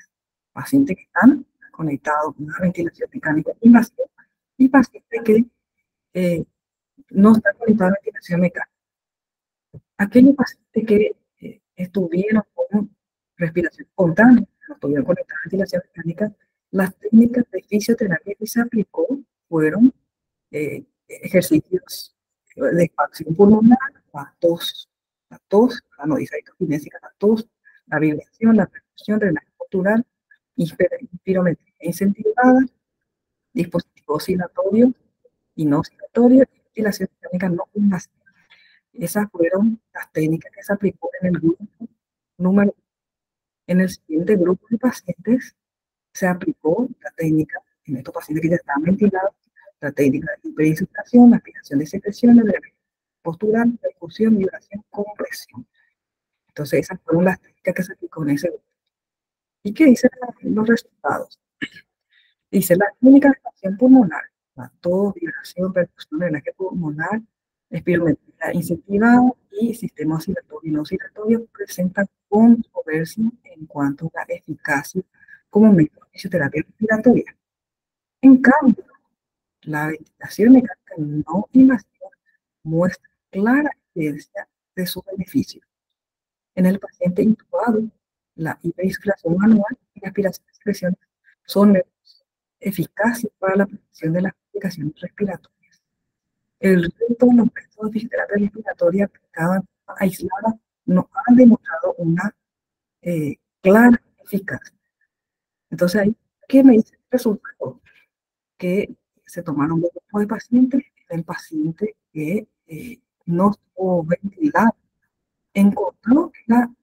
que están conectados a una ventilación mecánica invasiva y pacientes que no están conectados a ventilación mecánica. Aquellos pacientes que estuvieron con respiración espontánea, no estuvieron conectados a ventilación mecánica, las técnicas de fisioterapia que se aplicó fueron ejercicios de expansión pulmonar, la tos, la nodizaidokinésica, la tos, la vibración, la percusión, drenaje postural, inspirometría incentivada, dispositivo oscilatorio y no oscilatorio, y ventilación mecánica no invasiva. Esas fueron las técnicas que se aplicó en el grupo número 1. En el siguiente grupo de pacientes se aplicó la técnica, en estos pacientes que ya estaban ventilados, la técnica de hiperinsuflación, aspiración de secreciones, de postural, percusión, vibración, compresión. Entonces, esas fueron las técnicas que se aplicó en ese grupo. ¿Y qué dicen los resultados? Dice la clínica de expansión pulmonar, la tos, vibración, percusión, drenaje pulmonar, espirometría incentivada y sistema oscilatorio y no oscilatorio presentan controversia en cuanto a la eficacia como método de fisioterapia respiratoria. En cambio, la ventilación mecánica no invasiva muestra clara evidencia de su beneficio. En el paciente intubado, la hiperinsuflación manual y la aspiración de secreciones son eficaces para la prevención de las complicaciones respiratorias. El resto de los métodos de fisioterapia respiratoria aplicados aisladas no han demostrado una clara eficacia. Entonces, ¿qué me dice el resultado? Que se tomaron dos grupos de pacientes. El paciente que no estuvo ventilado encontró que la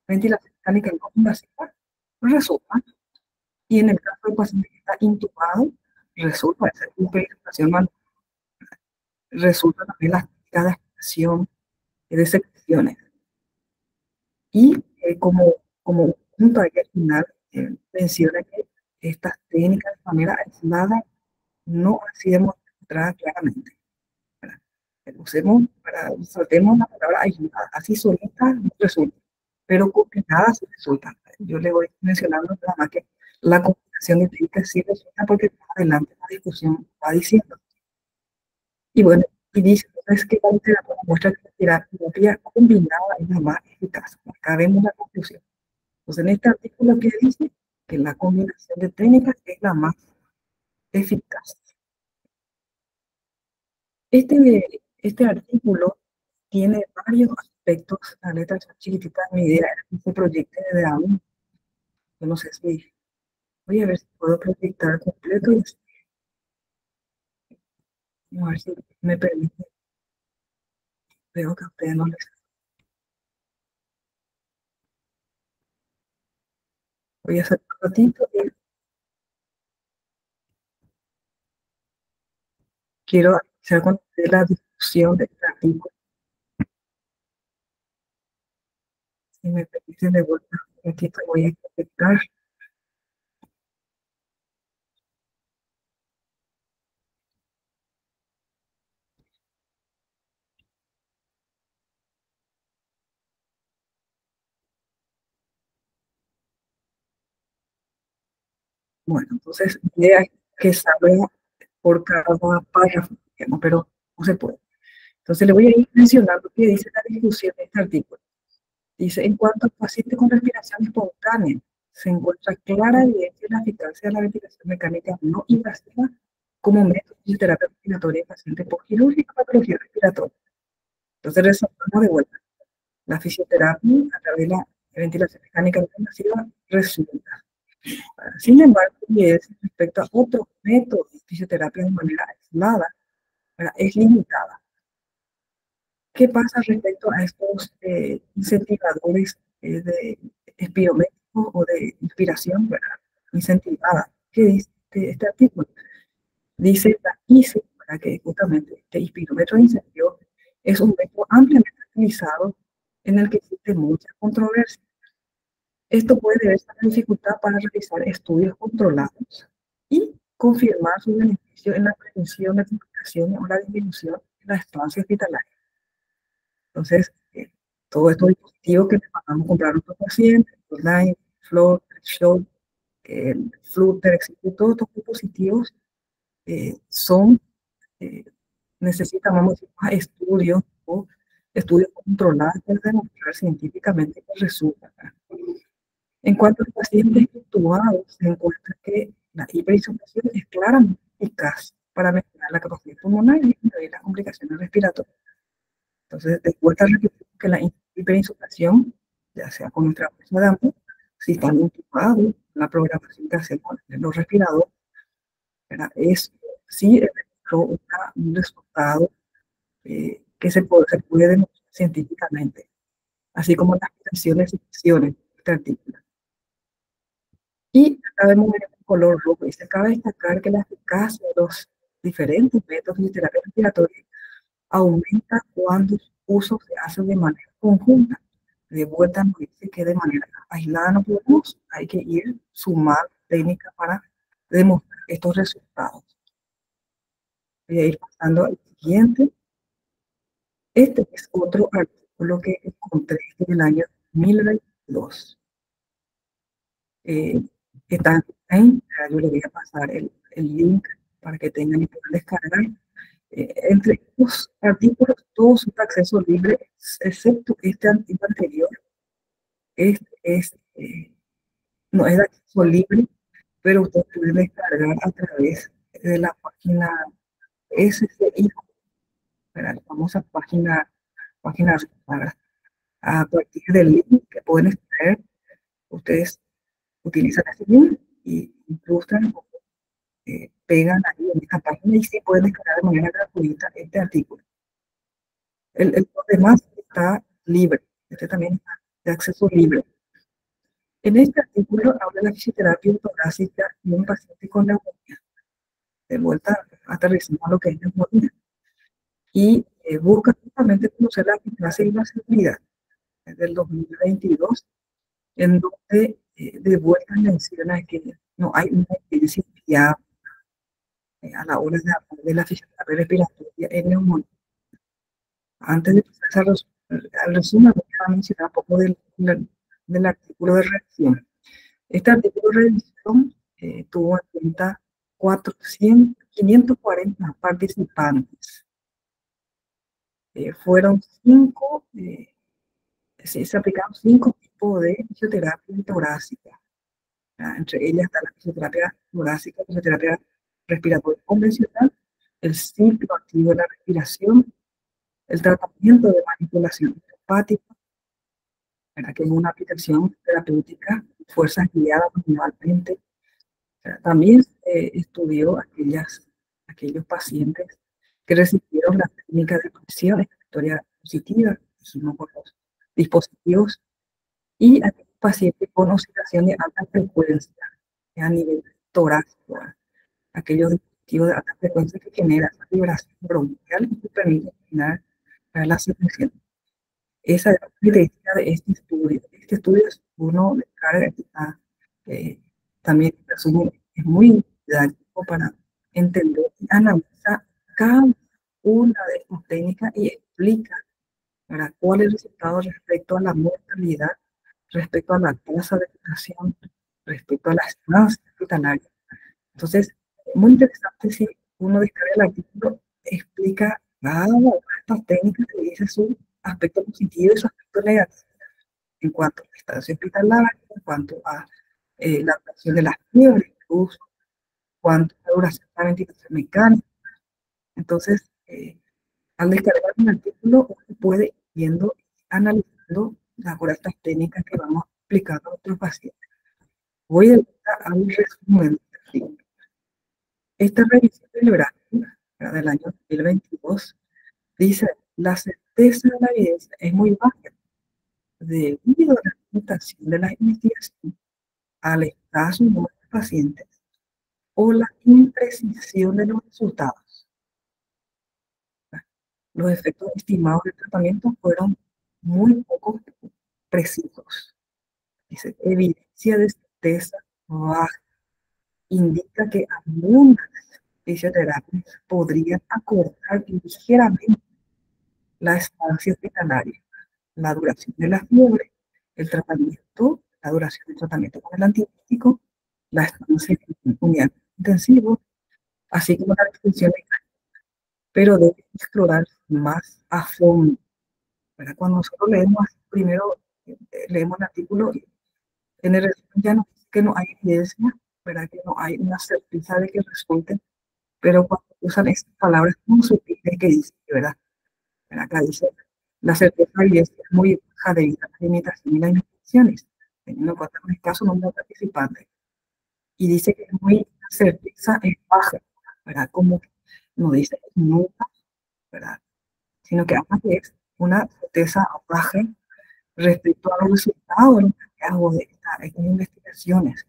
ventilación mecánica no invasiva resulta, y en el caso del paciente que está intubado, resulta esa hiperinflación manual, resulta también las técnicas de aspiración de secreciones. Y como punto ahí al final, menciona que estas técnicas de manera aislada no han sido demostradas claramente. Usemos, saltemos la palabra aislada, así solita no resulta, pero combinadas sí resulta. Yo le voy mencionando nada más que la combinación de técnicas sí resulta, porque más adelante la discusión va diciendo. Y bueno, y dice, entonces, que la literatura muestra que la terapia combinada es la más eficaz. Acá vemos la conclusión. Entonces, en este artículo que dice que la combinación de técnicas es la más eficaz. Este artículo tiene varios aspectos, la letra chiquitita, mi idea era que se proyecte desde aún. Yo no sé si voy a ver si puedo proyectar completo y así, a ver si me permite. Veo que a ustedes no les. Voy a hacer un ratito y quiero hacer con ustedes la discusión de este artículo. Si me permiten de vuelta un ratito, voy a proyectar. Bueno, entonces, la idea es que salga por cada párrafo, digamos, pero no se puede. Entonces, le voy a ir mencionando qué dice la discusión de este artículo. Dice, en cuanto al paciente con respiración espontánea, se encuentra clara evidencia de la eficacia de la ventilación mecánica no invasiva como método de fisioterapia respiratoria en pacientes postquirúrgica patología respiratoria. Entonces, resaltamos de vuelta, la fisioterapia a través de la ventilación mecánica no invasiva resulta. Sin embargo, respecto a otros métodos de fisioterapia de manera aislada, es limitada. ¿Qué pasa respecto a estos incentivadores de espirométricos o de inspiración, ¿verdad? Incentivada? ¿Qué dice este artículo? Dice la ICE, para que justamente este espirómetro de incentivo es un método ampliamente utilizado en el que existe mucha controversia. Esto puede deberse a la dificultad para realizar estudios controlados y confirmar su beneficio en la prevención de complicaciones o la disminución de la estancia hospitalaria. Entonces, todos estos dispositivos que le mandamos a comprar a nuestros pacientes, online, Flow, Show, Flutter, etcétera, todos estos dispositivos son, eh, necesitan, vamos a decir, más estudios o estudios controlados para demostrar científicamente que resulta. En cuanto a los pacientes intubados, se encuentra que la hiperinsuflación es claramente eficaz para mejorar la capacidad pulmonar y disminuir las complicaciones respiratorias. Entonces, después de repetir que la hiperinsuflación, ya sea con nuestra bolsa de agua, si están intubados, la programación que hacemos en los respiradores, es sí un resultado se puede demostrar científicamente, así como las aplicaciones y secciones de este artículo. Y acá vemos en color rojo, y se acaba de destacar que la eficacia de los diferentes métodos de terapia respiratoria aumenta cuando su uso se hace de manera conjunta. De vuelta nos dice que de manera aislada no podemos, hay que ir sumando técnicas para demostrar estos resultados. Voy a ir pasando al siguiente. Este es otro artículo que encontré en el año 2022. Está en, yo le voy a pasar el link para que tengan y puedan descargar. Entre los artículos, todos son de acceso libre, excepto este artículo anterior. No es de acceso libre, pero usted puede descargar a través de la página SCI, la famosa página a partir del link que pueden extraer. Ustedes utilizan ese link y incrustan o pegan ahí en esta página y sí pueden descargar de manera gratuita este artículo. El demás está libre, este también está de acceso libre. En este artículo habla de la fisioterapia torácica y un paciente con neumonía. De vuelta, aterrizamos a lo que es neumonía. Y busca justamente conocer la eficacia y la seguridad del 2022, en donde de vuelta menciona que no hay una evidencia fiable a la hora de hablar de la fisioterapia respiratoria en neumonía. Antes de pasar al resumen, voy a mencionar un poco del artículo de revisión. Este artículo de revisión tuvo en cuenta 540 participantes. Fueron se aplicaron 5 tipos de fisioterapia torácica. Entre ellas está la fisioterapia torácica, la fisioterapia respiratoria convencional, el ciclo activo de la respiración, el tratamiento de manipulación neuropática, ¿verdad? Que es una aplicación terapéutica, fuerzas guiadas manualmente. O sea, también estudió aquellos pacientes que recibieron la técnica de presión expiratoria positiva, dijimos, por los dispositivos, y aquellos pacientes con oscilación de alta frecuencia a nivel torácico, aquellos dispositivos de alta frecuencia que generan esa vibración bronquial y que permiten generar la secreción. Esa es la característica de este estudio. Este estudio es uno de carga que está, también resumo, es muy didáctico para entender y analizar cada una de estas técnicas y explica, ¿verdad?, cuál es el resultado respecto a la mortalidad, respecto a la tasa de curación, respecto a la estancia hospitalaria. Entonces, muy interesante si uno descarga el artículo, explica cada una de estas técnicas y dice su aspecto positivo y su aspecto negativo en cuanto a la estancia hospitalaria, en cuanto a la duración de las fiebres, incluso, en cuanto a la duración de la ventilación mecánica. Entonces, al descargar un artículo, uno puede ir viendo, analizando las estas técnicas que vamos aplicando a nuestros pacientes. Voy de vuelta al resumen. Esta revisión bibliográfica del año 2022 dice: la certeza de la evidencia es muy baja debido a la limitación de la investigación, al escaso número de pacientes o la imprecisión de los resultados. Los efectos estimados del tratamiento fueron muy poco precisos. Dice: evidencia de certeza baja indica que algunas fisioterapias podrían acortar ligeramente la estancia hospitalaria, la duración de la fiebre, el tratamiento, la duración del tratamiento con el antibiótico, la estancia en unidad intensiva, así como la restricción mecánica, pero debe explorar más a fondo. ¿Verdad? Cuando nosotros leemos, primero leemos el artículo y en el resumen ya nos dice que no hay evidencia, ¿verdad?, que no hay una certeza de que resulte, pero cuando usan estas palabras muy sutiles que dicen, ¿verdad? Acá dice: la certeza de evidencia es muy baja debido a las limitaciones y las investigaciones, teniendo en cuenta el escaso número de participantes. Y dice que la certeza es baja, ¿verdad? Como no dice nunca, ¿verdad?, sino que habla que es una certeza baja respecto a los resultados de los hallazgos de estas investigaciones.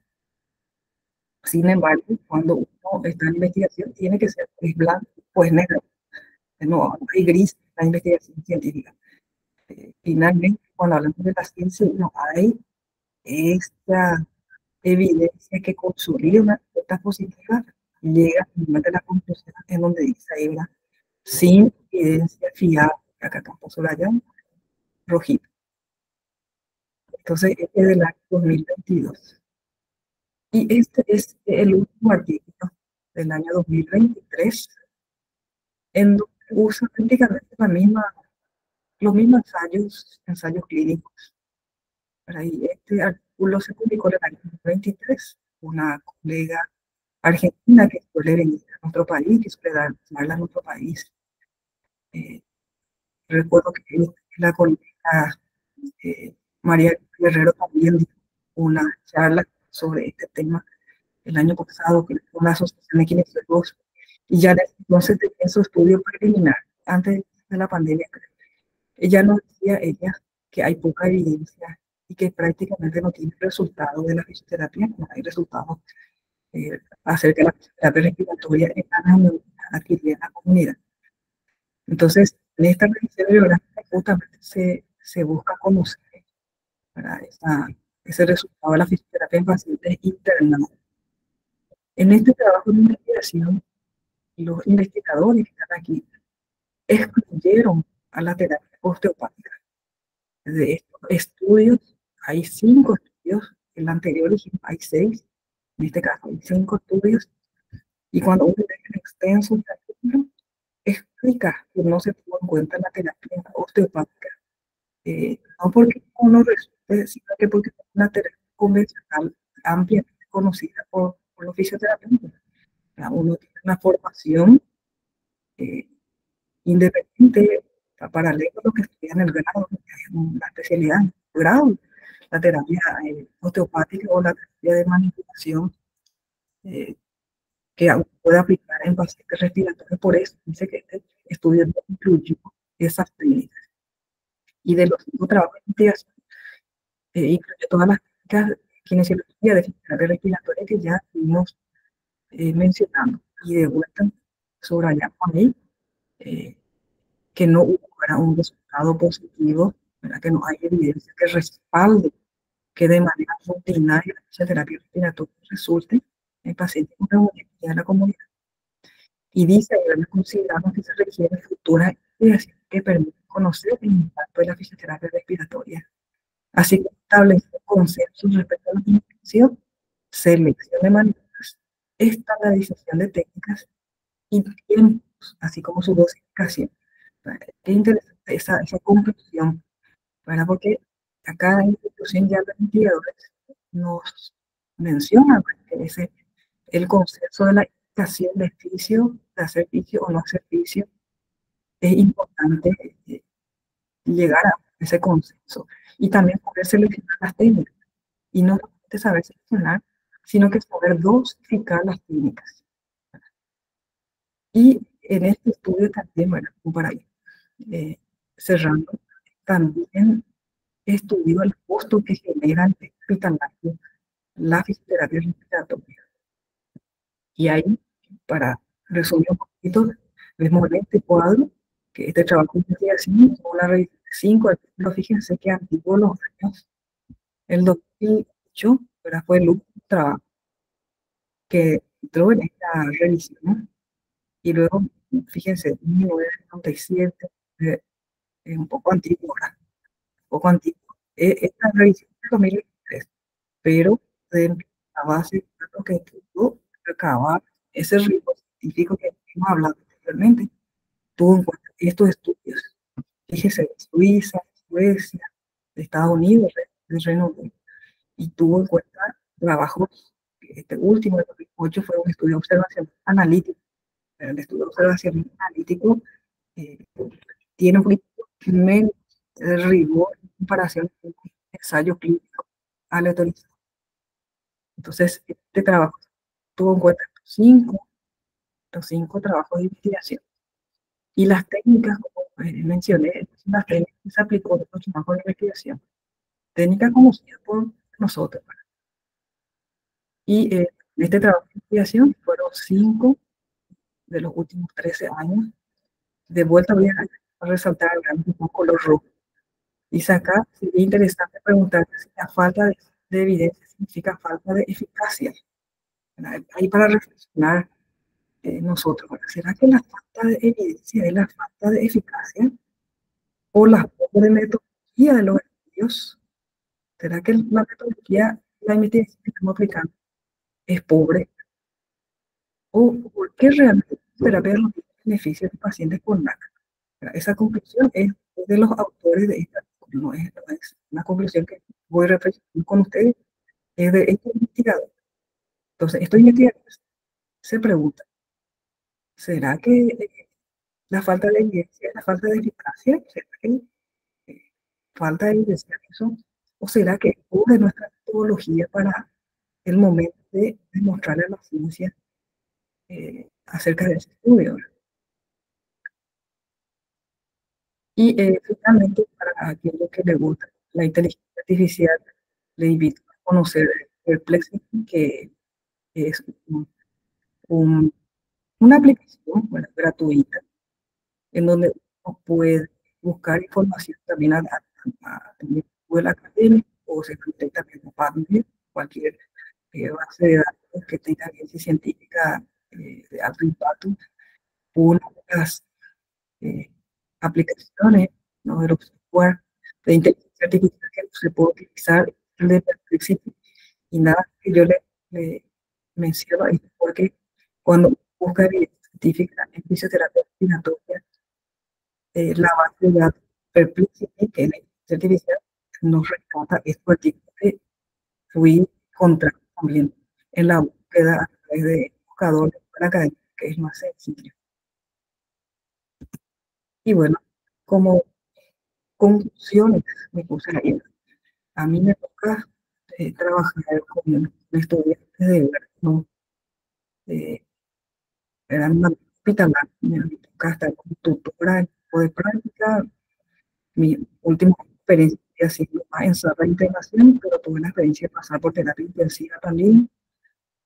Sin embargo, cuando uno está en investigación, tiene que ser pues blanco, pues negro. No hay gris en la investigación científica. Finalmente, cuando hablamos de la ciencia, no hay esta evidencia que consolida una respuesta positiva, llega finalmente a la conclusión en donde dice ahí, ¿verdad?, sin evidencia fiable, acá está subrayado, rojito. Entonces, este es del año 2022. Y este es el último artículo del año 2023, en donde usa prácticamente los mismos ensayos clínicos. Ahí este artículo se publicó en el año 2023. Una colega argentina que suele venir a nuestro país, que suele dar charlas a nuestro país. Recuerdo que la colega María Guerrero también dio una charla sobre este tema el año pasado, que fue una asociación de kinesiólogos, y ya entonces tenía su estudio preliminar, antes de la pandemia. Ella nos decía, que hay poca evidencia y que prácticamente no tiene resultados de la fisioterapia, no hay resultados acerca de la fisioterapia respiratoria en la neumonía adquirida en la comunidad. Entonces, en esta revisión bibliográfica justamente se busca conocer, ¿verdad?, ese resultado de la fisioterapia en pacientes internados. En este trabajo de investigación, los investigadores que están aquí excluyeron a la terapia osteopática. De estos estudios, hay 5 estudios, en el anterior hay 6, en este caso hay 5 estudios, y cuando uno lee el extenso del artículo, explica que no se tuvo en cuenta la terapia osteopática, no porque no resulte, sino que porque es una terapia convencional ampliamente conocida por los fisioterapeutas. Uno tiene una formación independiente Está paralelo a lo que estudia en el grado, que es una especialidad, grado, la terapia osteopática o la terapia de manipulación eh, que aún puede aplicar en pacientes respiratorios. Por eso dice que este estudio no incluyó esas técnicas. Y de los 5 trabajos de investigación, incluye todas las técnicas de kinesiología de terapia respiratoria que ya estuvimos mencionando. Y de vuelta, subrayamos ahí que no hubo un resultado positivo, ¿verdad? Que no hay evidencia que respalde que de manera rutinaria la terapia respiratoria resulte en pacientes con neumonía de la comunidad. Y dice, consideramos que se requiere futuras investigaciones que permitan conocer el impacto de la fisioterapia respiratoria, así como establecer consensos respecto a la investigación, selección de maniobras, estandarización de técnicas y tiempos, así como su dosificación. Qué interesante esa conclusión, ¿verdad? Porque acá en la institución ya los investigadores nos mencionan que ese, el consenso de la indicación de fisio, de hacer fisio o no hacer fisio, es importante llegar a ese consenso y también poder seleccionar las técnicas y no solamente saber seleccionar, sino que saber dosificar las técnicas. Y en este estudio también, bueno, para ir cerrando, también estudió el costo que genera el hospitalario la fisioterapia respiratoria. Y ahí, para resumir un poquito, vemos en este cuadro que este trabajo de investigación es una revisión de 5 artículos. Fíjense que antiguo los años, el 2008, pero fue el último trabajo que entró en esta revisión, ¿no? Y luego, fíjense, 1997, un poco antiguo, ¿verdad? Un poco antiguo. Esta revisión de 2023, pero de la base de datos que tuvo recabar ese ritmo científico que hemos hablado anteriormente, tuvo en cuenta estos estudios. Fíjese, de Suiza, Suecia, de Estados Unidos, de Reino Unido, y tuvo en cuenta trabajos, este último de 2008 fue un estudio de observación analítico. El estudio de observación analítico eh, tiene un poquito menos rigor en comparación con un ensayo clínico aleatorizado. Entonces, este trabajo tuvo en cuenta los cinco trabajos de investigación. Y las técnicas, como mencioné, las técnicas que se aplicó en los trabajos de investigación, técnicas conocidas por nosotros. Y en este trabajo de investigación fueron 5 de los últimos 13 años. De vuelta voy a resaltar un poco los rojos. Dice acá, sería interesante preguntarse si la falta de evidencia significa falta de eficacia. Ahí para reflexionar nosotros, ¿será que la falta de evidencia es la falta de eficacia o la falta de metodología de los estudios? ¿Será que la metodología, la investigación que estamos aplicando es pobre? ¿O por qué realmente la terapia no tiene beneficios de pacientes con NAC? Esa conclusión es de los autores de esta, no es una conclusión que voy a reflexionar con ustedes, es de estos investigadores. Entonces, estos investigadores se preguntan, ¿será que la falta de evidencia, la falta de eficacia, será que falta de evidencia eso? ¿O será que es de nuestra metodología para el momento de demostrarle a la ciencia acerca de ese estudio? Y finalmente, para aquellos que les gusta la inteligencia artificial, le invito a conocer Perplexity, que es un, una aplicación, bueno, gratuita, en donde uno puede buscar información también a Google Académico o se conecta también a PubMed, cualquier base de datos que tenga evidencia científica de alto impacto. Una de las eh, aplicaciones, ¿no?, de los software de inteligencia artificial que se puede utilizar el de Perplexity. Y nada que yo le menciono es porque cuando busca evidencia científica en fisioterapia respiratoria, la base de datos Perplexity, que es la inteligencia artificial, nos rescata estos artículos que fui contra también en la búsqueda a través de buscadores para académicos, que es más sencillo. Y bueno, como conclusiones me puse a ir. A mí me toca trabajar con estudiantes de verano, eh, eran una hospitalaria, me toca estar como tutora en tipo de práctica. Mi última experiencia ha sido más en sala de integración, pero tuve la experiencia de pasar por terapia intensiva también,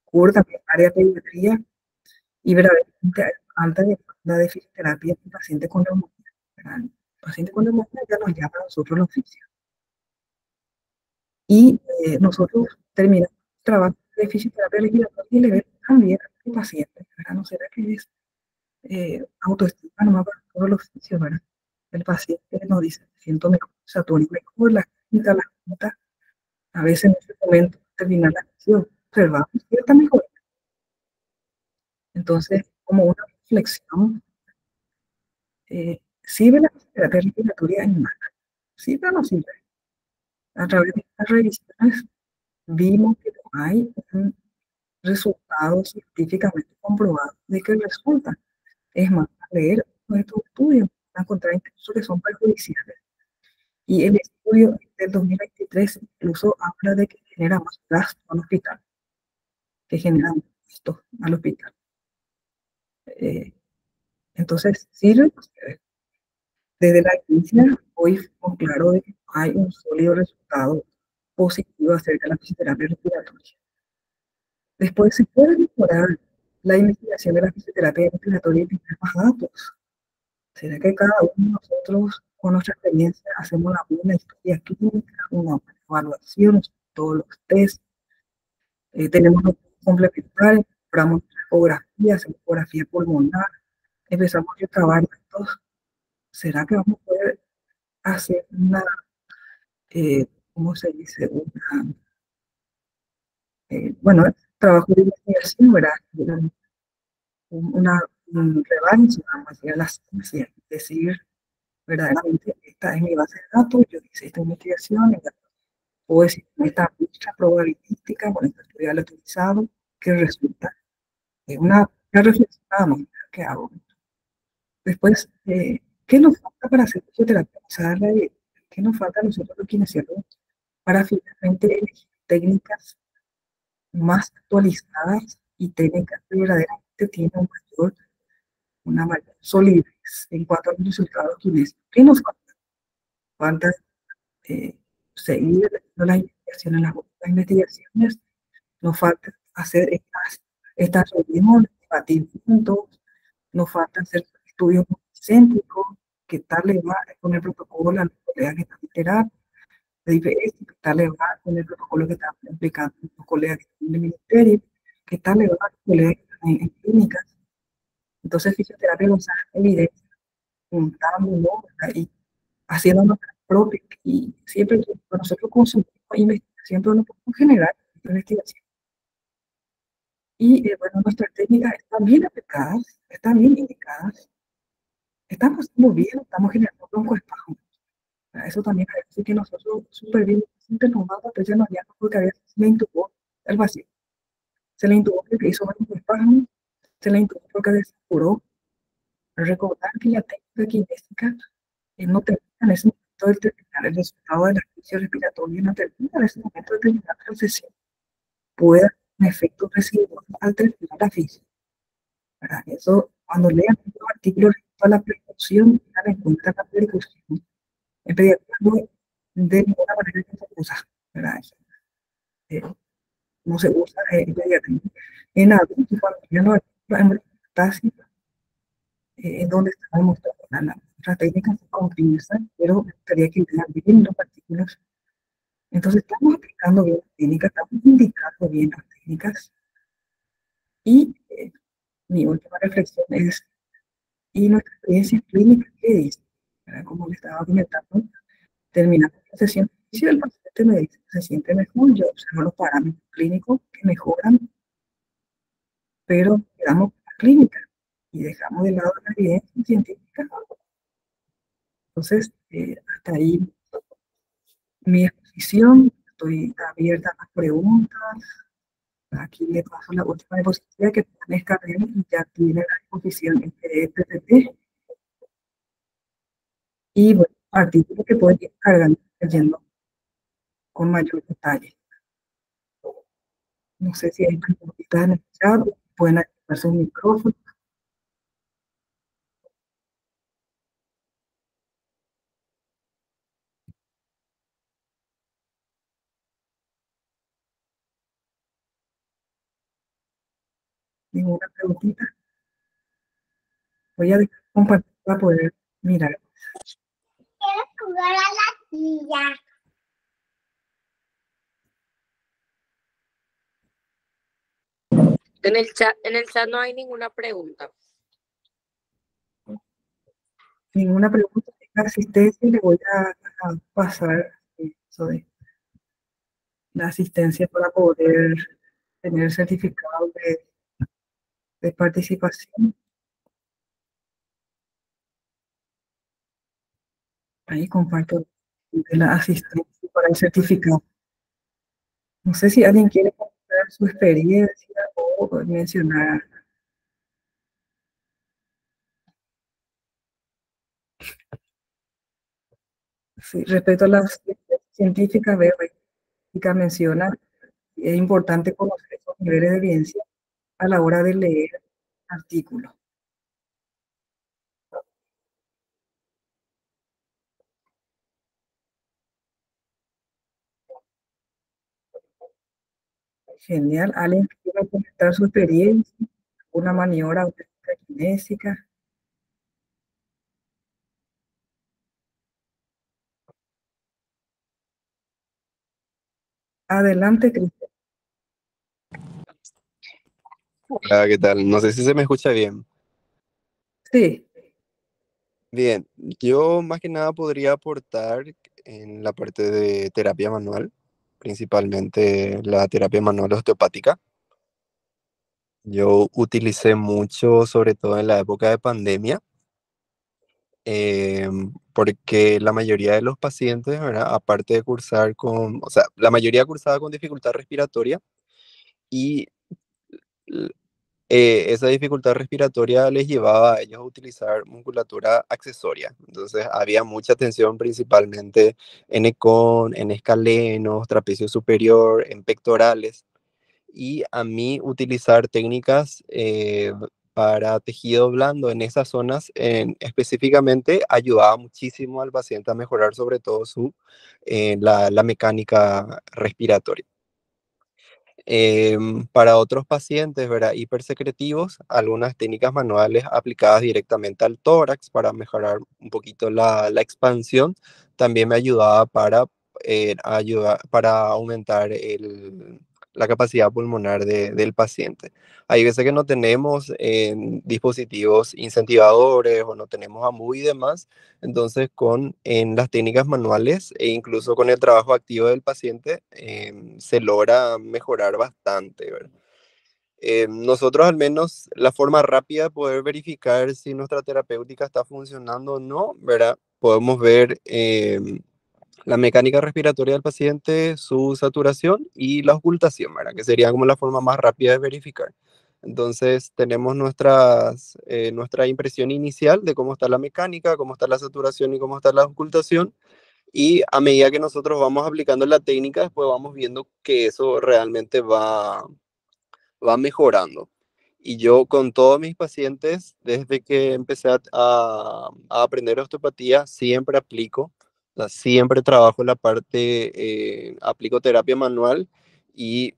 CUR también, área de pediatría, y verdaderamente hay alta demanda de fisioterapia en pacientes con neumonía. ¿Verdad? Pacientes con neumonía ya nos llama a nosotros los fisios. Y nosotros terminamos el trabajo de fisioterapia respiratoria y le vemos también al paciente, ¿verdad? No será que es autoestima nomás para todos los fisios, ¿verdad? El paciente nos dice, me siento mejor, Saturno mejor, la clínica, la junta, a veces en ese momento terminar la sesión, observamos cierta mejoría. Entonces, como una reflexión, ¿sirve la terapia respiratoria en humana? ¿Sirve o no sirve? A través de estas revisiones vimos que no hay un resultado científicamente comprobado de que resulta. Es más, a leer nuestros estudios, van a encontrar incluso que son perjudiciales. Y el estudio del 2023 incluso habla de que genera más gasto al hospital, que genera más gasto al hospital. Entonces, sirve, desde la ciencia, hoy fue claro de que hay un sólido resultado positivo acerca de la fisioterapia respiratoria. Después se puede mejorar la investigación de la fisioterapia respiratoria y tener más datos. ¿Será que cada uno de nosotros, con nuestra experiencia, hacemos una buena historia clínica, una buena evaluación, todos los test, tenemos los complementarios, compramos ecografía pulmonar, empezamos a recabar datos? ¿Será que vamos a poder hacer una, ¿cómo se dice? Bueno, trabajo de investigación, ¿verdad? Una, un revancha, vamos a decir, a la ciencia, es decir, verdaderamente esta es mi base de datos, yo hice esta investigación, puedo decir, con esta muestra probabilística, con este estudio utilizado, que resulta una reflexión nada más que hago. Después, ¿qué nos falta para hacer fisioterapia? ¿Qué nos falta a nosotros los kinesiólogos para finalmente elegir técnicas más actualizadas y técnicas que verdaderamente tienen una mayor solidez en cuanto a los resultados kinésicos? ¿Qué nos falta? Falta seguir las investigaciones, las investigaciones, nos falta hacer estas reuniones, debatir juntos, nos falta hacer estudios céntricos, qué tal le va con el protocolo a los colegas que están en terapia, de IPS, qué tal le va con el protocolo que están aplicando los colegas que están en el ministerio, qué tal le va a los colegas que están en clínicas. Entonces, fisioterapia nos da evidencia, juntándolo y haciendo nuestra propia, y siempre nosotros consumimos investigación, pero no podemos generar investigación. Y bueno, nuestras técnicas están bien aplicadas, están bien indicadas, estamos haciendo bien, estamos generando broncoespasmo. Eso también hay que decir que nosotros súper bien, siempre nos va a proteger los llanos porque a veces se le intubó el vacío, se le intubó porque hizo broncoespasmo, se le intubó porque desapuró. Recordar que la técnica kinésica no termina en ese momento de terminar el resultado de la crisis respiratoria, no termina en ese momento de terminar la sesión, puede haber un efecto residual al terminar la física. Eso, cuando lean los artículos respecto a la precaución, tengan en cuenta la precaución. En pediatría de ninguna manera que se usa, ¿verdad? Eh, no se usa en pediatría. En adultos, cuando ya los artículos en donde está demostrado las técnicas se confirman, pero me gustaría que vean bien los artículos. Entonces, estamos aplicando bien las técnicas, estamos indicando bien las técnicas. Y mi última reflexión es, ¿y nuestra experiencia clínica qué dice? Como le estaba comentando, terminando la sesión, y si el paciente me dice que se siente mejor, yo observo los parámetros clínicos que mejoran, pero quedamos con la clínica y dejamos de lado la evidencia científica. Entonces, hasta ahí mi exposición, estoy abierta a las preguntas. Aquí le paso la última diapositiva que pueden escanear y ya tiene la exposición en PPT. y bueno, artículos que pueden ir cargando, leyendo con mayor detalle. No sé si hay preguntas en el chat, pueden activar sus micrófonos. Ninguna preguntita. Voy a dejar compartir para poder mirar. Quiero jugar a la silla. En el chat no hay ninguna pregunta. Ninguna pregunta de asistencia, le voy a pasar eso de la asistencia para poder tener certificado de participación. Ahí comparto de la asistencia para el certificado. No sé si alguien quiere contar su experiencia o mencionar. Sí, respecto a las científicas, veo que menciona, es importante conocer esos niveles de evidencia a la hora de leer artículos. Genial. ¿Alguien quiere comentar su experiencia? ¿Una maniobra auténtica kinésica? Adelante, Cristian. Hola, ¿qué tal? No sé si se me escucha bien. Sí, Bien, yo más que nada podría aportar en la parte de terapia manual, principalmente la terapia manual osteopática. Yo utilicé mucho, sobre todo en la época de pandemia, porque la mayoría de los pacientes, ¿verdad? Aparte de cursar con, o sea, la mayoría cursaba con dificultad respiratoria y esa dificultad respiratoria les llevaba a ellos a utilizar musculatura accesoria. Entonces había mucha tensión principalmente en ecón, en escalenos, trapecio superior, en pectorales. Y a mí utilizar técnicas para tejido blando en esas zonas específicamente ayudaba muchísimo al paciente a mejorar sobre todo la mecánica respiratoria. Para otros pacientes, ¿verdad? Hipersecretivos, algunas técnicas manuales aplicadas directamente al tórax para mejorar un poquito la expansión, también me ayudaba para aumentar la capacidad pulmonar del paciente. Hay veces que no tenemos dispositivos incentivadores o no tenemos AMU y demás, entonces, en las técnicas manuales e incluso con el trabajo activo del paciente, se logra mejorar bastante, ¿verdad? Nosotros al menos la forma rápida de poder verificar si nuestra terapéutica está funcionando o no, ¿verdad? Podemos ver la mecánica respiratoria del paciente, su saturación y la ocultación, ¿verdad? Que sería como la forma más rápida de verificar. Entonces tenemos nuestra impresión inicial de cómo está la mecánica, cómo está la saturación y cómo está la ocultación. Y a medida que nosotros vamos aplicando la técnica, después vamos viendo que eso realmente va mejorando. Y yo con todos mis pacientes, desde que empecé a aprender osteopatía, siempre aplico, o sea, siempre trabajo la parte, aplico terapia manual y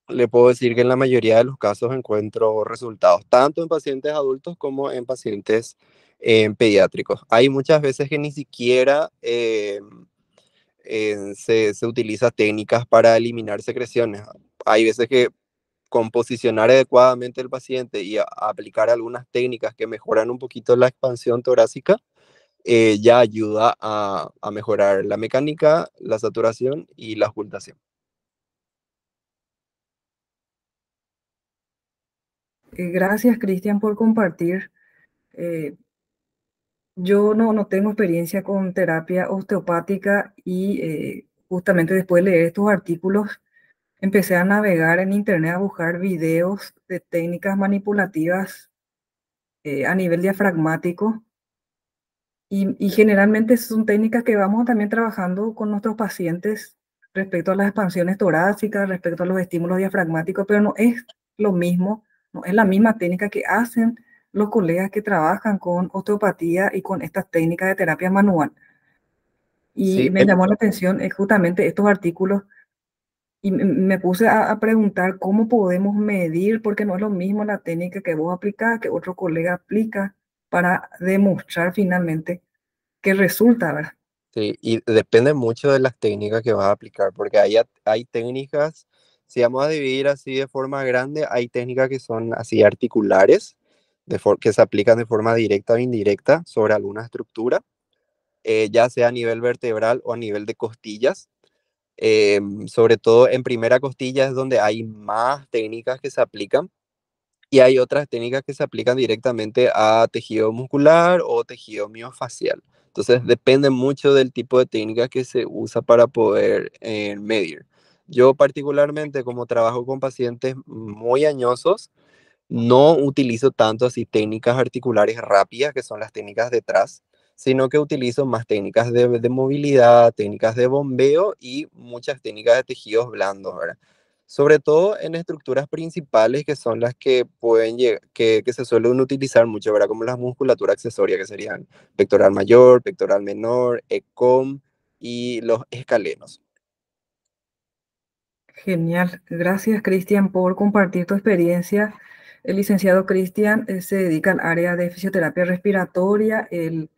le puedo decir que en la mayoría de los casos encuentro resultados, tanto en pacientes adultos como en pacientes pediátricos. Hay muchas veces que ni siquiera se utiliza técnicas para eliminar secreciones. Hay veces que con posicionar adecuadamente el paciente y aplicar algunas técnicas que mejoran un poquito la expansión torácica, ya ayuda a mejorar la mecánica, la saturación y la ocultación. Gracias, Cristian, por compartir. Yo no tengo experiencia con terapia osteopática y justamente después de leer estos artículos empecé a navegar en internet a buscar videos de técnicas manipulativas a nivel diafragmático Y generalmente son técnicas que vamos también trabajando con nuestros pacientes respecto a las expansiones torácicas, respecto a los estímulos diafragmáticos, pero no es lo mismo, no es la misma técnica que hacen los colegas que trabajan con osteopatía y con estas técnicas de terapia manual. Y Sí, me llamó la atención justamente estos artículos y me puse a preguntar cómo podemos medir, porque no es lo mismo la técnica que vos aplicás, que otro colega aplica, para demostrar finalmente que resulta, ¿verdad? sí, y depende mucho de las técnicas que vas a aplicar, porque hay técnicas, si vamos a dividir así de forma grande, hay técnicas que son así articulares, que se aplican de forma directa o indirecta sobre alguna estructura, ya sea a nivel vertebral o a nivel de costillas. Sobre todo en primera costilla es donde hay más técnicas que se aplican. Y hay otras técnicas que se aplican directamente a tejido muscular o tejido miofacial. Entonces depende mucho del tipo de técnica que se usa para poder medir. Yo particularmente, como trabajo con pacientes muy añosos, no utilizo tanto así técnicas articulares rápidas, que son las técnicas detrás, sino que utilizo más técnicas de movilidad, técnicas de bombeo y muchas técnicas de tejidos blandos, ¿verdad? Sobre todo en estructuras principales que son las que que se suelen utilizar mucho, ¿verdad? Como las musculaturas accesorias, que serían pectoral mayor, pectoral menor, ECOM y los escalenos. Genial. Gracias, Cristian, por compartir tu experiencia. El licenciado Cristian se dedica al área de fisioterapia respiratoria. Él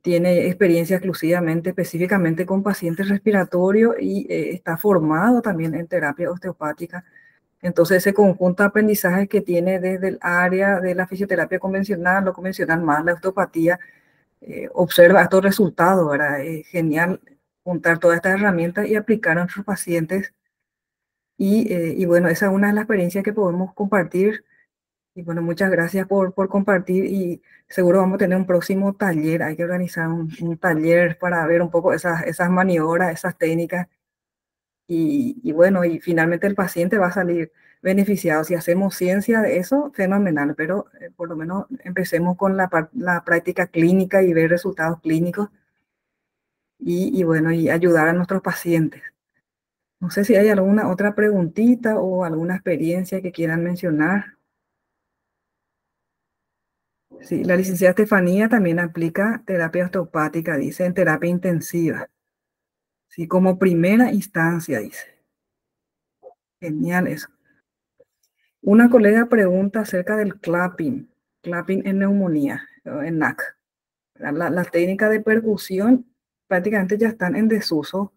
tiene experiencia exclusivamente, específicamente con pacientes respiratorios y está formado también en terapia osteopática. Entonces, ese conjunto de aprendizajes que tiene desde el área de la fisioterapia convencional, lo convencional más la osteopatía, observa estos resultados, ¿verdad? Es genial juntar todas estas herramientas y aplicar a nuestros pacientes y bueno, esa es una de las experiencias que podemos compartir. Y bueno, muchas gracias por compartir y seguro vamos a tener un próximo taller. Hay que organizar un taller para ver un poco esas maniobras, esas técnicas. Y bueno, y finalmente el paciente va a salir beneficiado. Si hacemos ciencia de eso, fenomenal, pero por lo menos empecemos con la práctica clínica y ver resultados clínicos y bueno, y ayudar a nuestros pacientes. No sé si hay alguna otra preguntita o alguna experiencia que quieran mencionar. Sí, la licenciada Estefanía también aplica terapia osteopática, dice, en terapia intensiva. Sí, como primera instancia, dice. Genial eso. Una colega pregunta acerca del clapping en neumonía, en NAC. Las técnicas de percusión prácticamente ya están en desuso,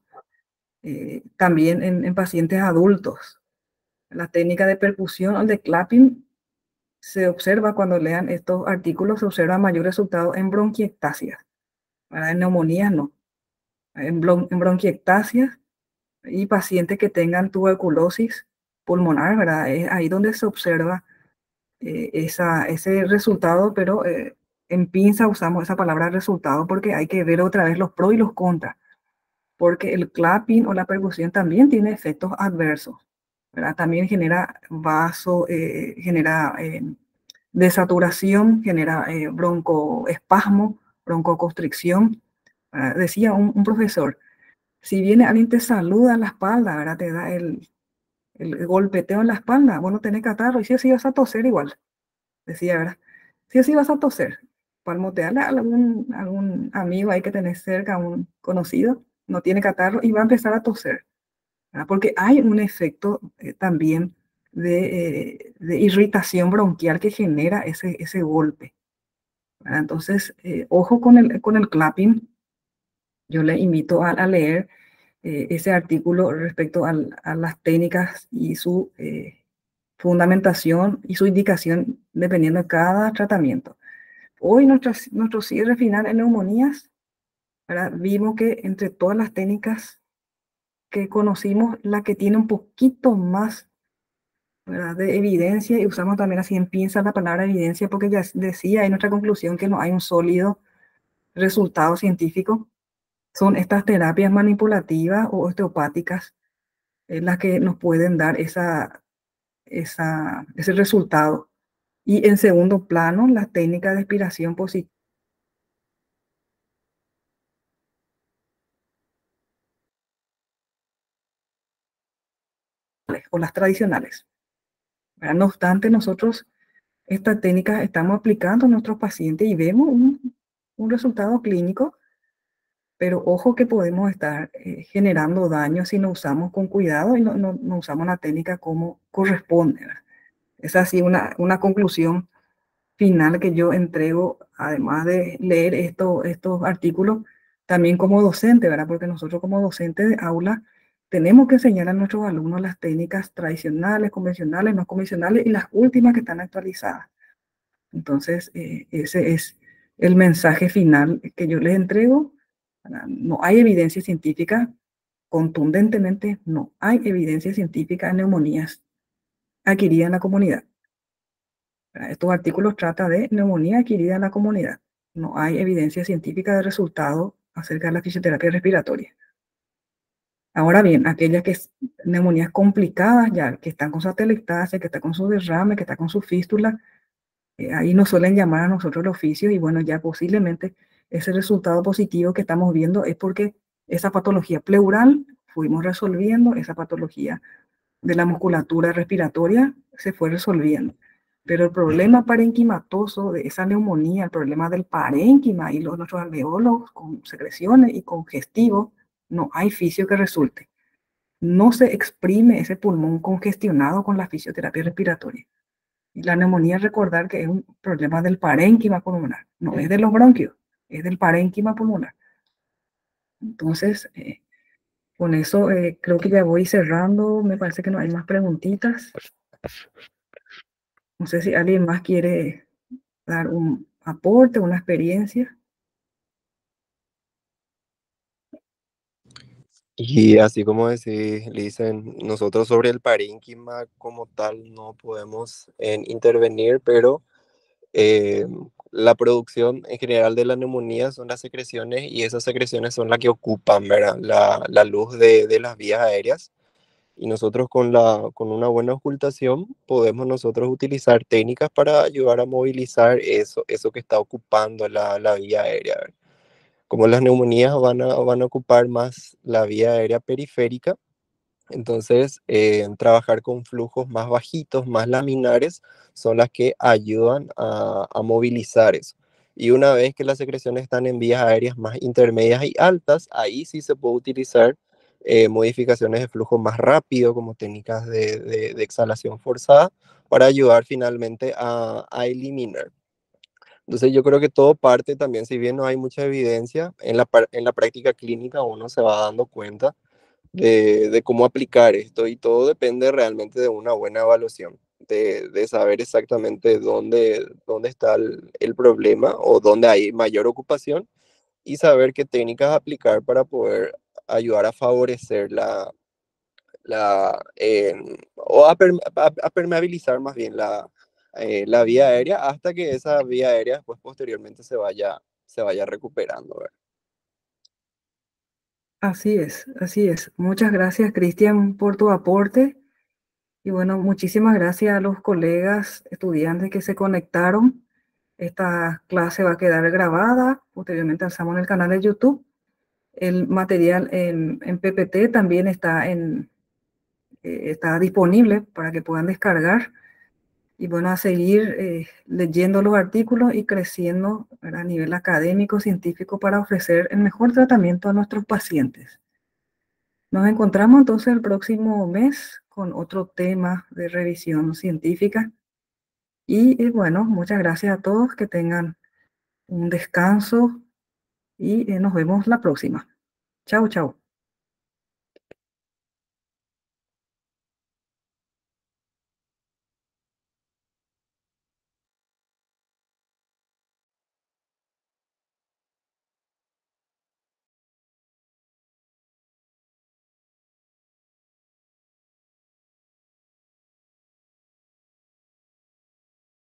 también en pacientes adultos. La técnica de percusión o de clapping se observa cuando lean estos artículos, se observa mayor resultado en bronquiectasias. En neumonías no. En bronquiectasias y pacientes que tengan tuberculosis pulmonar, ¿verdad? Es ahí donde se observa ese resultado, pero en pinza usamos esa palabra resultado porque hay que ver otra vez los pros y los contras, porque el clapping o la percusión también tiene efectos adversos, ¿verdad? También genera genera desaturación, genera broncoespasmo, broncoconstricción. Decía un profesor, si viene alguien te saluda en la espalda, ¿verdad? Te da el golpeteo en la espalda, vos no tenés catarro, y si así vas a toser igual, decía, ¿verdad? Si así vas a toser, palmotearle a algún amigo ahí que tenés cerca, un conocido, no tiene catarro, y va a empezar a toser, ¿verdad? Porque hay un efecto también de irritación bronquial que genera ese golpe, ¿verdad? Entonces, ojo con el clapping. Yo le invito a leer ese artículo respecto a las técnicas y su fundamentación y su indicación dependiendo de cada tratamiento. Hoy nuestro cierre final en neumonías, ¿verdad? Vimos que entre todas las técnicas que conocimos, la que tiene un poquito más, ¿verdad?, de evidencia, y usamos también así en pinzas la palabra evidencia porque ya decía en nuestra conclusión que no hay un sólido resultado científico, son estas terapias manipulativas o osteopáticas las que nos pueden dar ese resultado. Y en segundo plano, las técnicas de expiración positiva o las tradicionales. ¿Verdad? No obstante, nosotros estas técnicas estamos aplicando a nuestros pacientes y vemos un resultado clínico, pero ojo que podemos estar generando daño si no usamos con cuidado y no usamos la técnica como corresponde. ¿Verdad? Es así una conclusión final que yo entrego, además de leer estos artículos, también como docente, ¿verdad? Porque nosotros como docentes de aula tenemos que enseñar a nuestros alumnos las técnicas tradicionales, convencionales, no convencionales y las últimas que están actualizadas. Entonces, ese es el mensaje final que yo les entrego. No hay evidencia científica, contundentemente no hay evidencia científica en neumonías adquiridas en la comunidad. Estos artículos tratan de neumonía adquirida en la comunidad. No hay evidencia científica de resultado acerca de la fisioterapia respiratoria. Ahora bien, aquellas neumonías complicadas ya, que están con su atelectasia, que están con su derrame, que están con su fístula, ahí nos suelen llamar a nosotros los oficios y bueno, ya posiblemente ese resultado positivo que estamos viendo es porque esa patología pleural fuimos resolviendo, esa patología de la musculatura respiratoria se fue resolviendo. Pero el problema parenquimatoso de esa neumonía, el problema del parénquima y nuestros alveolos con secreciones y congestivos, no hay fisio que resulte. No se exprime ese pulmón congestionado con la fisioterapia respiratoria. Y la neumonía, recordar que es un problema del parénquima pulmonar, no es de los bronquios, es del parénquima pulmonar. Entonces, con eso creo que ya voy cerrando, me parece que no hay más preguntitas. No sé si alguien más quiere dar un aporte, una experiencia. Y así como decís, dicen, nosotros sobre el parénquima como tal no podemos intervenir, pero eh, la producción en general de la neumonía son las secreciones y esas secreciones son las que ocupan, ¿verdad? La luz de las vías aéreas. Y nosotros con una buena ocultación podemos nosotros utilizar técnicas para ayudar a movilizar eso que está ocupando la vía aérea, ¿verdad? Como las neumonías van a ocupar más la vía aérea periférica, entonces trabajar con flujos más bajitos, más laminares, son las que ayudan a movilizar eso. Y una vez que las secreciones están en vías aéreas más intermedias y altas, ahí sí se puede utilizar modificaciones de flujo más rápido, como técnicas de exhalación forzada, para ayudar finalmente a eliminar. Entonces yo creo que todo parte también, si bien no hay mucha evidencia, en la práctica clínica uno se va dando cuenta de cómo aplicar esto y todo depende realmente de una buena evaluación, de saber exactamente dónde está el problema o dónde hay mayor ocupación y saber qué técnicas aplicar para poder ayudar a favorecer o a permeabilizar más bien la vía aérea hasta que esa vía aérea después posteriormente se vaya recuperando, ¿verdad? Así es, así es. Muchas gracias, Cristian, por tu aporte. Y bueno, muchísimas gracias a los colegas estudiantes que se conectaron. Esta clase va a quedar grabada. Posteriormente alzamos en el canal de YouTube. El material en PPT también está disponible para que puedan descargar. Y bueno, a seguir leyendo los artículos y creciendo, ¿verdad? A nivel académico, científico, para ofrecer el mejor tratamiento a nuestros pacientes. Nos encontramos entonces el próximo mes con otro tema de revisión científica. Y bueno, muchas gracias a todos, que tengan un descanso y nos vemos la próxima. Chao, chao.